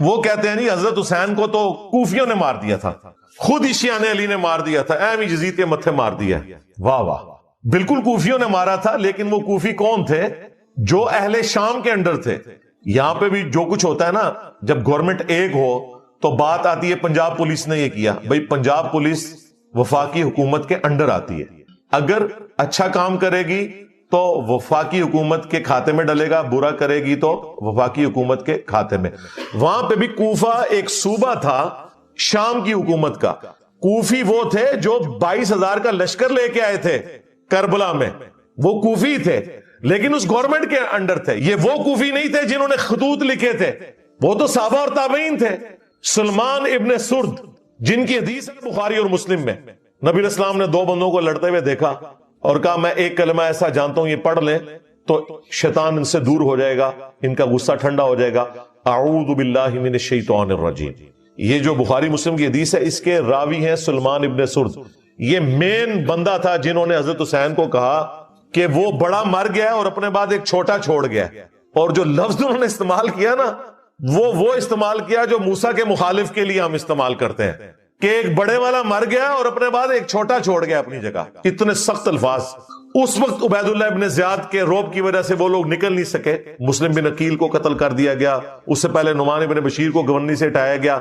وہ کہتے ہیں نہیں حضرت حسین کو تو کوفیوں نے مار دیا تھا، خود ہی شیعہ علی نے مار دیا تھا، ایم یزید کے متھے مار دیا۔ واہ واہ، بالکل کوفیوں نے مارا تھا، لیکن وہ کوفی کون تھے؟ جو اہل شام کے انڈر تھے۔ یہاں پہ بھی جو کچھ ہوتا ہے نا، جب گورنمنٹ ایک ہو تو بات آتی ہے پنجاب پولیس نے یہ کیا، بھئی پنجاب پولیس وفاقی حکومت کے انڈر آتی ہے، اگر اچھا کام کرے گی تو وفاقی حکومت کے کھاتے میں ڈلے گا، برا کرے گی تو وفاقی حکومت کے کھاتے میں۔ وہاں پہ بھی کوفہ ایک صوبہ تھا شام کی حکومت کا، کوفی وہ تھے جو 22,000 کا لشکر لے کے آئے تھے کربلا میں، وہ کوفی تھے لیکن اس گورنمنٹ کے انڈر تھے۔ یہ وہ کوفی نہیں تھے جنہوں نے خطوط لکھے تھے، وہ تو صحابہ اور تابعین تھے۔ سلمان ابن سرد جن کی حدیث ہے بخاری اور مسلم میں، نبی علیہ السلام نے دو بندوں کو لڑتے ہوئے دیکھا اور کہا میں ایک کلمہ ایسا جانتا ہوں یہ پڑھ لیں تو شیطان ان سے دور ہو جائے گا، ان کا غصہ ٹھنڈا ہو جائے گا، اعوذ باللہ من الشیطان الرجیم۔ یہ جو بخاری مسلم کی حدیث ہے اس کے راوی ہیں سلمان ابن سرد، یہ مین بندہ تھا جنہوں نے حضرت حسین کو کہا کہ وہ بڑا مر گیا اور اپنے بعد ایک چھوٹا چھوڑ گیا، اور جو لفظ انہوں نے استعمال کیا نا وہ استعمال کیا جو موسیٰ کے مخالف کے لیے ہم استعمال کرتے ہیں کہ ایک بڑے والا مر گیا اور اپنے بعد ایک چھوٹا چھوڑ گیا اپنی جگہ۔ اتنے سخت الفاظ۔ اس وقت عبید اللہ ابن زیاد کے روب کی وجہ سے وہ لوگ نکل نہیں سکے، مسلم بن عقیل کو قتل کر دیا گیا، اس سے پہلے نعمان بن بشیر کو گورنری سے ہٹایا گیا،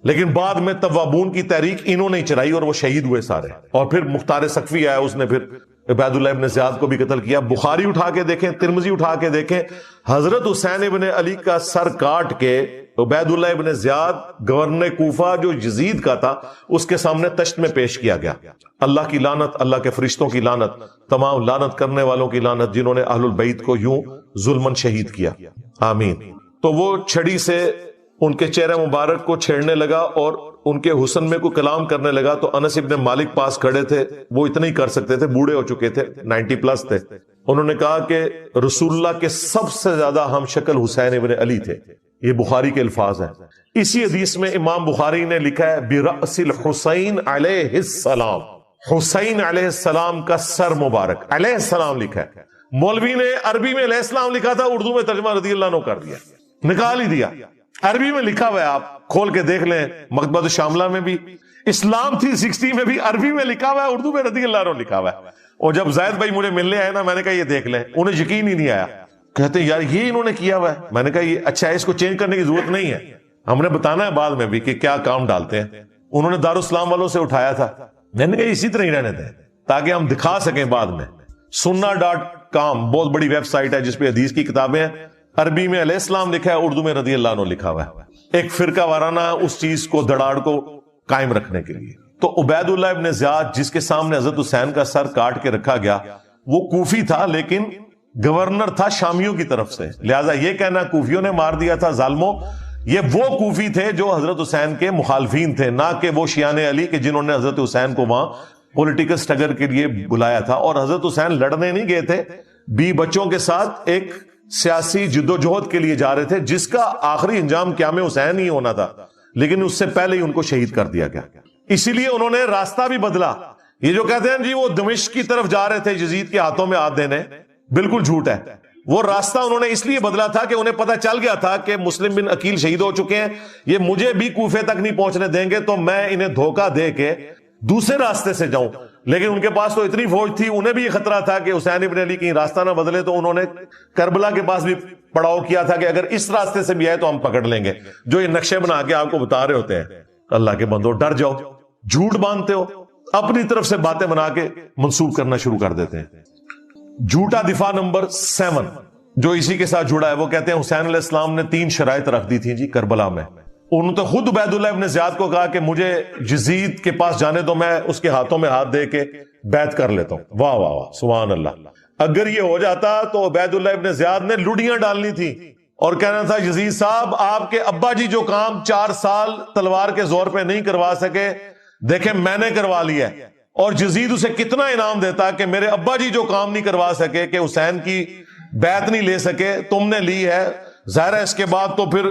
لیکن بعد میں توابون کی تحریک انہوں نے چلائی اور وہ شہید ہوئے سارے، اور پھر مختار سقفی آیا، اس نے پھر عبید اللہ ابن زیاد کو بھی قتل کیا۔ بخاری اٹھا کے دیکھیں، ترمذی اٹھا کے دیکھیں، حضرت حسین ابن علی کا سر کاٹ کے عبید اللہ ابن زیاد گورنر کوفہ جو یزید کا تھا اس کے سامنے تشت میں پیش کیا گیا۔ اللہ کی لعنت، اللہ کے فرشتوں کی لعنت، تمام لعنت کرنے والوں کی لعنت جنہوں نے اہل البیت کو یوں ظلمن شہید کیا، آمین۔ تو وہ چھڑی سے ان کے چہرے مبارک کو چھیڑنے لگا اور ان کے حسن میں کوئی کلام کرنے لگا، تو انس ابن مالک پاس کھڑے تھے، وہ اتنا ہی کر سکتے تھے، بوڑھے ہو چکے تھے، 90 پلس تھے۔ انہوں نے کہا کہ رسول اللہ کے سب سے زیادہ ہم شکل حسین ابن علی تھے، یہ بخاری کے الفاظ ہیں۔ اسی حدیث میں امام بخاری نے لکھا ہے برأس الحسین علیہ السلام، حسین علیہ السلام کا سر مبارک، علیہ السلام لکھا ہے۔ مولوی نے عربی میں علیہ السلام لکھا تھا، اردو میں ترجمہ رضی اللہ عنہ کر دیا، نکال ہی دیا۔ عربی میں لکھا ہوا ہے، آپ کھول کے دیکھ لیں، مکتبۃ الشاملہ میں بھی، اسلام 360 میں بھی عربی میں لکھا ہوا ہے، اردو میں رضی اللہ عنہ لکھا ہوا ہے۔ اور جب زید بھائی مجھے ملنے آئے نا، میں نے کہا یہ دیکھ لیں، انہیں یقین ہی نہیں آیا، کہتے یار یہ انہوں نے کیا ہوا ہے۔ میں نے کہا یہ اچھا ہے، اس کو چینج کرنے کی ضرورت نہیں ہے، ہم نے بتانا ہے بعد میں بھی کہ کیا کام ڈالتے ہیں۔ انہوں نے دارالاسلام والوں سے اٹھایا تھا، میں نے کہا اسی طرح ہی رہنے دیں تاکہ ہم دکھا سکیں بعد میں۔ sunna.com بہت بڑی ویب سائٹ ہے جس پہ حدیث کی کتابیں ہیں، عربی میں علیہ السلام لکھا ہے، اردو میں رضی اللہ عنہ لکھا ہوا ہے، ایک فرقہ وارانہ اس چیز کو دڑاڑ کو قائم رکھنے کے لیے۔ تو عبید اللہ ابن زیاد جس کے سامنے حضرت حسین کا سر کاٹ کے رکھا گیا، وہ کوفی تھا لیکن گورنر تھا شامیوں کی طرف سے، لہذا یہ کہنا کوفیوں نے مار دیا تھا ظالموں، یہ وہ کوفی تھے جو حضرت حسین کے مخالفین تھے، نہ کہ وہ شیعہ علی کے جنہوں نے حضرت حسین کو وہاں پولیٹیکل سٹرگل کے لیے بلایا تھا۔ اور حضرت حسین لڑنے نہیں گئے تھے، بی بچوں کے ساتھ ایک سیاسی جدوجہد کے لیے جا رہے تھے جس کا آخری انجام قیام حسین ہی ہونا تھا، لیکن اس سے پہلے ہی ان کو شہید کر دیا گیا۔ اسی لیے انہوں نے راستہ بھی بدلا۔ یہ جو کہتے ہیں جی وہ دمشق کی طرف جا رہے تھے یزید کے ہاتھوں میں ہاتھ دینے، بالکل جھوٹ ہے۔ وہ راستہ انہوں نے اس لیے بدلا تھا کہ انہیں پتا چل گیا تھا کہ مسلم بن عقیل شہید ہو چکے ہیں، یہ مجھے بھی کوفے تک نہیں پہنچنے دیں گے، تو میں انہیں دھوکہ دے کے دوسرے راستے سے جاؤں۔ لیکن ان کے پاس تو اتنی فوج تھی، انہیں بھی یہ خطرہ تھا کہ حسین ابن علی کہیں راستہ نہ بدلے، تو انہوں نے کربلا کے پاس بھی پڑاؤ کیا تھا کہ اگر اس راستے سے بھی آئے تو ہم پکڑ لیں گے، جو یہ نقشے بنا کے آپ کو بتا رہے ہوتے ہیں۔ اللہ کے بندو ڈر جاؤ، جھوٹ باندھتے ہو، اپنی طرف سے باتیں بنا کے منسوب کرنا شروع کر دیتے ہیں۔ جھوٹا دفاع نمبر 7 جو اسی کے ساتھ جڑا ہے، وہ کہتے ہیں حسین علیہ السلام نے 3 شرائط رکھ دی تھی جی کربلا میں۔ انہوں نے خود عبید اللہ ابن زیاد کو کہا کہ مجھے یزید کے پاس جانے دو، میں اس کے ہاتھوں میں ہاتھ دے کے بیعت کر لیتا ہوں۔ واہ واہ واہ، سبحان اللہ۔ اگر یہ ہو جاتا تو عبید اللہ ابن زیاد نے لڑیاں ڈالنی تھی اور کہنا تھا یزید صاحب آپ کے ابا جی جو کام 4 سال تلوار کے زور پہ نہیں کروا سکے، دیکھیں میں نے کروا لیا ہے۔ اور یزید اسے کتنا انعام دیتا کہ میرے ابا جی جو کام نہیں کروا سکے، کہ حسین کی بیعت نہیں لے سکے، تم نے لی ہے۔ ظاہر ہے اس کے بعد تو پھر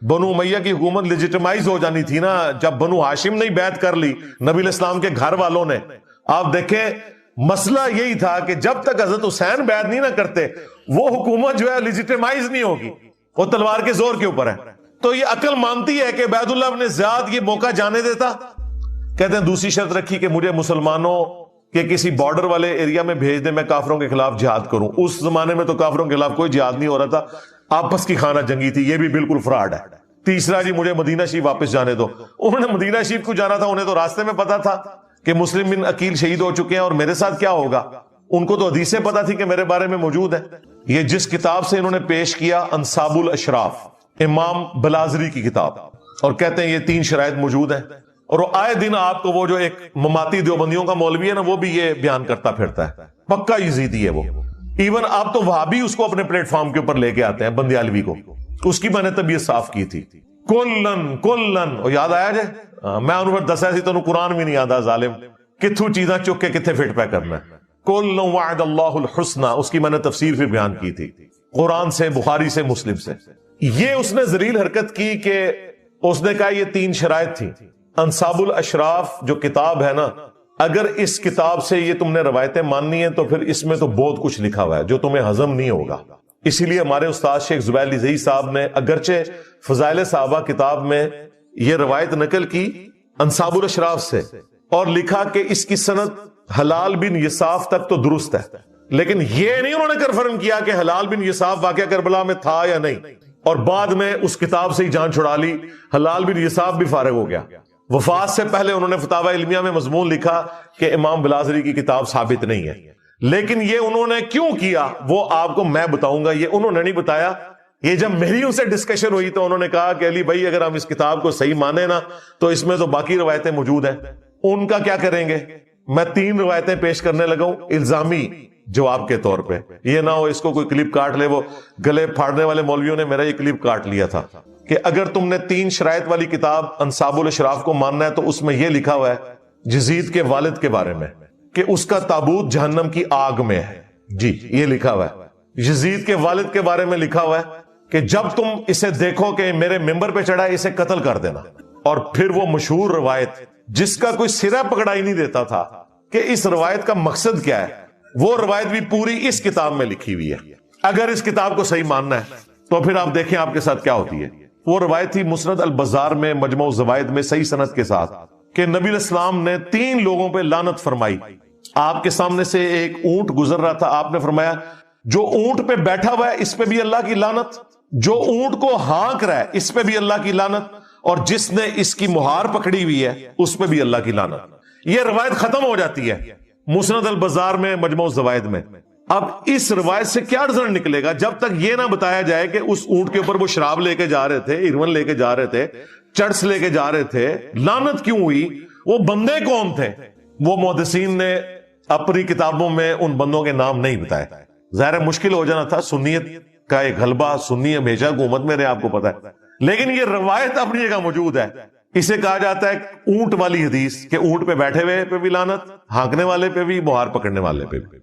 بنو امیہ کی حکومت لیجیٹمائز ہو جانی تھی نا، جب بنو ہاشم نے بیعت کر لی نبی علیہ السلام کے گھر والوں نے۔ آپ دیکھیں مسئلہ یہی تھا کہ جب تک حضرت حسین بیعت نہیں نہ کرتے وہ حکومت جو ہے لیجیٹمائز نہیں ہوگی، وہ تلوار کے زور کے اوپر ہے۔ تو یہ عقل مانتی ہے کہ عبید اللہ بن زیاد یہ موقع جانے دیتا؟ کہتے ہیں دوسری شرط رکھی کہ مجھے مسلمانوں کے کسی بارڈر والے ایریا میں بھیج دیں، میں کافروں کے خلاف جہاد کروں۔ اس زمانے میں تو کافروں کے خلاف کوئی جہاد نہیں ہو رہا تھا، آپس کی خانہ جنگی تھی، یہ بھی بالکل فراڈ ہے۔ تیسرا جی مجھے مدینہ شریف واپس جانے دو۔ انہوں نے مدینہ شریف کو جانا تھا، انہیں تو راستے میں پتا تھا کہ مسلم بن عقیل شہید ہو چکے ہیں اور میرے ساتھ کیا ہوگا، ان کو تو حدیثیں پتا تھی کہ میرے بارے میں موجود ہے۔ یہ جس کتاب سے انہوں نے پیش کیا انصاب الاشراف، امام بلازری کی کتاب، اور کہتے ہیں یہ 3 شرائط موجود ہیں، اور وہ آئے دن آپ کو وہ جو ایک مماتی دیوبندیوں کا مولوی ہے نا، وہ بھی یہ بیان کرتا پھرتا ہے، پکا یزیدی ہے وہ۔ ایون آپ تو وہابی اس کو اپنے پلیٹ فارم کے اوپر لے کے آتے ہیں، بندیالوی کو، اس کی میں نے طبیعت صاف کی تھی۔ کلن اور یاد آیا جائے، میں انہوں نے دسا سی تو قرآن بھی نہیں آتا، ظالم کتھو چیزاں چک کے کتھے فٹ پہ کرنا ہے۔ کلن وعد اللہ الحسنى، اس کی میں نے تفسیر پھر بیان کی تھی، قرآن سے، بخاری سے، مسلم سے۔ یہ اس نے ذلیل حرکت کی کہ اس نے کہا یہ 3 شرائط تھی۔ انصاب الاشراف جو کتاب ہے نا، اگر اس کتاب سے یہ تم نے روایتیں ماننی ہیں تو پھر اس میں تو بہت کچھ لکھا ہوا ہے جو تمہیں ہضم نہیں ہوگا۔ اسی لیے ہمارے استاد شیخ زبیر علی زئی صاحب نے اگرچہ فضائل صحابہ کتاب میں یہ روایت نقل کی انصاب الاشراف سے، اور لکھا کہ اس کی سند حلال بن یساف تک تو درست ہے، لیکن یہ نہیں انہوں نے کنفرم کیا کہ حلال بن یساف واقعہ کربلا میں تھا یا نہیں، اور بعد میں اس کتاب سے ہی جان چھڑا لی، حلال بن یساف بھی فارغ ہو گیا۔ وفات سے پہلے انہوں نے فتاوی علمیہ میں مضمون لکھا کہ امام بلازری کی کتاب ثابت نہیں ہے، لیکن یہ انہوں نے کیوں کیا وہ آپ کو میں بتاؤں گا، یہ انہوں نے نہیں بتایا۔ یہ جب میری ان سے ڈسکشن ہوئی تو انہوں نے کہا کہ علی بھائی اگر ہم اس کتاب کو صحیح مانیں نا تو اس میں تو باقی روایتیں موجود ہیں، ان کا کیا کریں گے؟ میں 3 روایتیں پیش کرنے لگا ہوں الزامی جواب کے طور پہ، یہ نہ ہو اس کو کوئی کلپ کاٹ لے۔ وہ گلے پھاڑنے والے مولویوں نے میرا یہ کلپ کاٹ لیا تھا کہ اگر تم نے 3 شرائط والی کتاب انصاب الاشراف کو ماننا ہے تو اس میں یہ لکھا ہوا ہے یزید کے والد کے بارے میں کہ اس کا تابوت جہنم کی آگ میں ہے۔ جی یہ لکھا ہوا ہے، یزید کے والد کے بارے میں لکھا ہوا ہے کہ جب تم اسے دیکھو کہ میرے ممبر پہ چڑھا ہے اسے قتل کر دینا۔ اور پھر وہ مشہور روایت جس کا کوئی سرا پکڑا ہی نہیں دیتا تھا کہ اس روایت کا مقصد کیا ہے، وہ روایت بھی پوری اس کتاب میں لکھی ہوئی ہے۔ اگر اس کتاب کو صحیح ماننا ہے تو پھر آپ دیکھیں آپ کے ساتھ کیا ہوتی ہے۔ وہ روایت تھی مسند البزار میں مجموع الزوائد میں صحیح سند کے ساتھ کہ نبی علیہ السلام نے 3 لوگوں پہ لعنت فرمائی۔ آپ کے سامنے سے ایک اونٹ گزر رہا تھا، آپ نے فرمایا جو اونٹ پہ بیٹھا ہوا ہے اس پہ بھی اللہ کی لعنت، جو اونٹ کو ہانک رہا ہے اس پہ بھی اللہ کی لعنت، اور جس نے اس کی مہار پکڑی ہوئی ہے اس پہ بھی اللہ کی لعنت۔ یہ روایت ختم ہو جاتی ہے مسند البزار میں مجموع الزوائد میں۔ اب اس روایت سے کیا رزلٹ نکلے گا جب تک یہ نہ بتایا جائے کہ اس اونٹ کے اوپر وہ شراب لے کے جا رہے تھے، ایرون لے کے جا رہے تھے، چرس لے کے جا رہے تھے، لعنت کیوں ہوئی، وہ بندے کون تھے؟ وہ محدثین نے اپنی کتابوں میں ان بندوں کے نام نہیں بتائے۔ ظاہر مشکل ہو جانا تھا، سنیت کا ایک غلبہ، سنی ہمیشہ حکومت میں رہے آپ کو پتا ہے، لیکن یہ روایت اپنی جگہ موجود ہے۔ اسے کہا جاتا ہے اونٹ والی حدیث کہ اونٹ پہ بیٹھے ہوئے پہ بھی لعنت، ہانکنے والے پہ بھی، مہار پکڑنے والے پہ بھی۔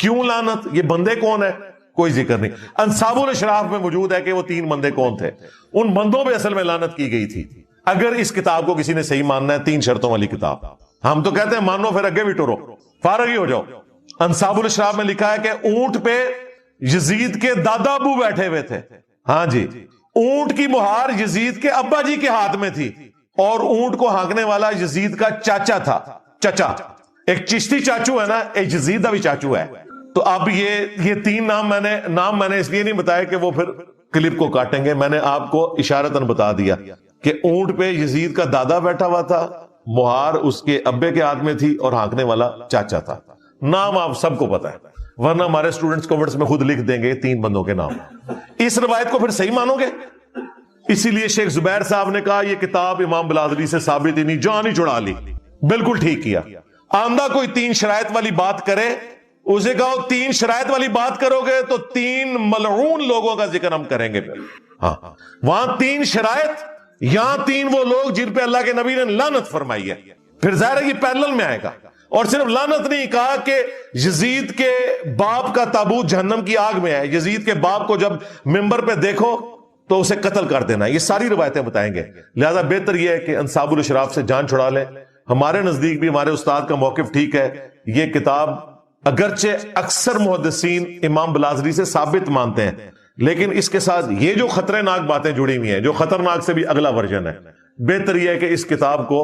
کیوں لعنت؟ یہ بندے کون ہیں؟ کوئی ذکر نہیں۔ انصاب الاشراف میں موجود ہے کہ وہ 3 بندے کون تھے، ان بندوں پہ اصل میں لعنت کی گئی تھی۔ اگر اس کتاب کو کسی نے صحیح ماننا ہے، 3 شرطوں والی کتاب، ہم تو کہتے ہیں مانو پھر اگے بھی ٹورو، فارغ ہی ہو جاؤ۔ انصاب الاشراف میں لکھا ہے کہ اونٹ پہ یزید کے دادا ابو بیٹھے ہوئے تھے۔ ہاں جی، اونٹ کی مہار یزید کے ابا جی کے ہاتھ میں تھی، اور اونٹ کو ہانکنے والا یزید کا چاچا تھا۔ چچا، ایک چشتی چاچو ہے نا، ایک یزید کا بھی چاچو ہے۔ تو اب یہ 3 نام میں نے اس لیے نہیں بتایا کہ وہ پھر کلپ کو کاٹیں گے، میں نے آپ کو اشارتاً بتا دیا کہ اونٹ پہ یزید کا دادا بیٹھا ہوا تھا، مہار اس کے ابے کے ہاتھ میں تھی، اور ہانکنے والا چاچا تھا۔ نام آپ سب کو پتا ہے، ورنہ ہمارے اسٹوڈنٹس کومنٹس میں خود لکھ دیں گے 3 بندوں کے نام۔ اس روایت کو پھر صحیح مانو گے؟ اسی لیے شیخ زبیر صاحب نے کہا یہ کتاب امام بلازری سے ثابت ہی نہیں، جان ہی چھڑا لی۔ بالکل ٹھیک کیا۔ آندہ کوئی 3 شرائط والی بات کرے، اسے کہو 3 شرائط والی بات کرو گے تو 3 ملعون لوگوں کا ذکر ہم کریں گے۔ ہاں، وہاں 3 شرائط، یہاں 3 وہ لوگ جن پہ اللہ کے نبی نے لعنت فرمائی ہے۔ پھر ظاہر ہے یہ پیرلل میں آئے گا۔ اور صرف لعنت نہیں کہا کہ یزید کے باپ کا تابوت جہنم کی آگ میں ہے، یزید کے باپ کو جب ممبر پہ دیکھو تو اسے قتل کر دینا۔ یہ ساری روایتیں بتائیں گے، لہذا بہتر یہ ہے کہ انصاب الاشراف سے جان چھڑا لیں۔ ہمارے نزدیک بھی ہمارے استاد کا موقف ٹھیک ہے، یہ کتاب اگرچہ اکثر محدثین امام بلازری سے ثابت مانتے ہیں، لیکن اس کے ساتھ یہ جو خطرناک باتیں جڑی ہوئی ہیں، جو خطرناک سے بھی اگلا ورژن ہے، بہتر یہ ہے کہ اس کتاب کو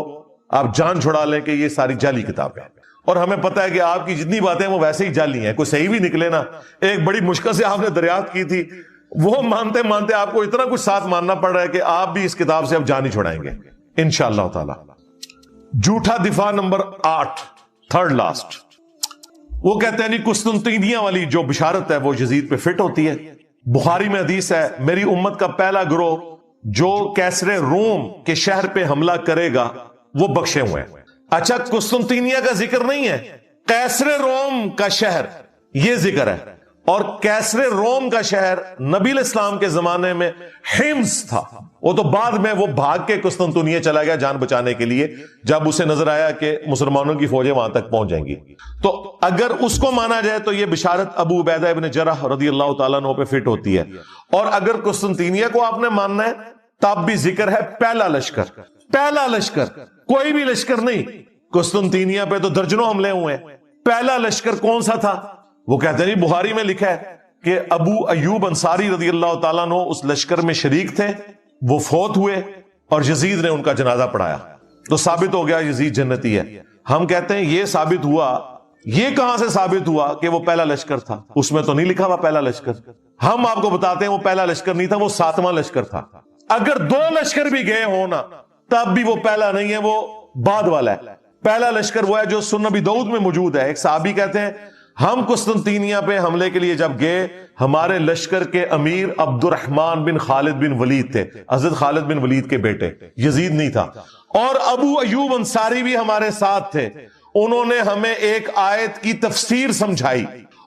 آپ جان چھڑا لیں کہ یہ ساری جعلی کتاب ہے، اور ہمیں پتہ ہے کہ آپ کی جتنی باتیں وہ ویسے ہی جعلی ہیں، کوئی صحیح بھی نکلے نا، ایک بڑی مشکل سے آپ نے دریافت کی تھی، وہ مانتے مانتے آپ کو اتنا کچھ ساتھ ماننا پڑ رہا ہے کہ آپ بھی اس کتاب سے اب جان ہی چھڑائیں گے انشاءاللہ تعالی۔ جھوٹا دفاع نمبر 8، تھرڈ لاسٹ، وہ کہتے ہیں نہیں قسطنطینیہ والی جو بشارت ہے وہ یزید پہ فٹ ہوتی ہے۔ بخاری میں حدیث ہے، میری امت کا پہلا گروہ جو کیسر روم کے شہر پہ حملہ کرے گا وہ بخشے ہوئے ہیں۔ اچھا، قسطنطینیہ کا ذکر نہیں ہے، کیسر روم کا شہر یہ ذکر ہے، اور کیسر روم کا شہر نبی الاسلام کے زمانے میں حمص تھا، وہ تو بعد میں وہ بھاگ کے قسطنطنیہ چلا گیا جان بچانے کے لیے، جب اسے نظر آیا کہ مسلمانوں کی فوجیں وہاں تک پہنچ جائیں گی۔ تو اگر اس کو مانا جائے تو یہ بشارت ابو عبیدہ ابن جرح رضی اللہ تعالیٰ عنہ پہ فٹ ہوتی ہے، اور اگر قسطنطینیہ کو آپ نے ماننا ہے تب بھی ذکر ہے پہلا لشکر، پہلا لشکر، کوئی بھی لشکر نہیں، قسطنطینیہ پہ تو درجنوں حملے ہوئے ہیں، پہلا لشکر کون سا تھا؟ وہ کہتے ہیں بخاری میں لکھا ہے کہ ابو ایوب انصاری رضی اللہ تعالیٰ عنہ اس لشکر میں شریک تھے، وہ فوت ہوئے اور یزید نے ان کا جنازہ پڑھایا، تو ثابت ہو گیا یزید جنتی ہے۔ ہم کہتے ہیں یہ ثابت ہوا، یہ کہاں سے ثابت ہوا کہ وہ پہلا لشکر تھا؟ اس میں تو نہیں لکھا ہوا پہلا لشکر، ہم آپ کو بتاتے ہیں وہ پہلا لشکر نہیں تھا، وہ 7واں لشکر تھا۔ اگر 2 لشکر بھی گئے ہونا تب بھی وہ پہلا نہیں ہے، وہ بعد والا ہے۔ پہلا لشکر وہ ہے جو سنن ابی داؤد میں موجود ہے۔ ایک صحابی کہتے ہیں ہم قسطنطینیہ پہ حملے کے لیے جب گئے، ہمارے لشکر کے امیر عبد الرحمن بن خالد بن ولید تھے، حضرت خالد بن ولید کے بیٹے، یزید نہیں تھا، اور ابو ایوب انصاری بھی ہمارے ساتھ تھے، انہوں نے ہمیں ایک آیت کی تفسیر سمجھائی،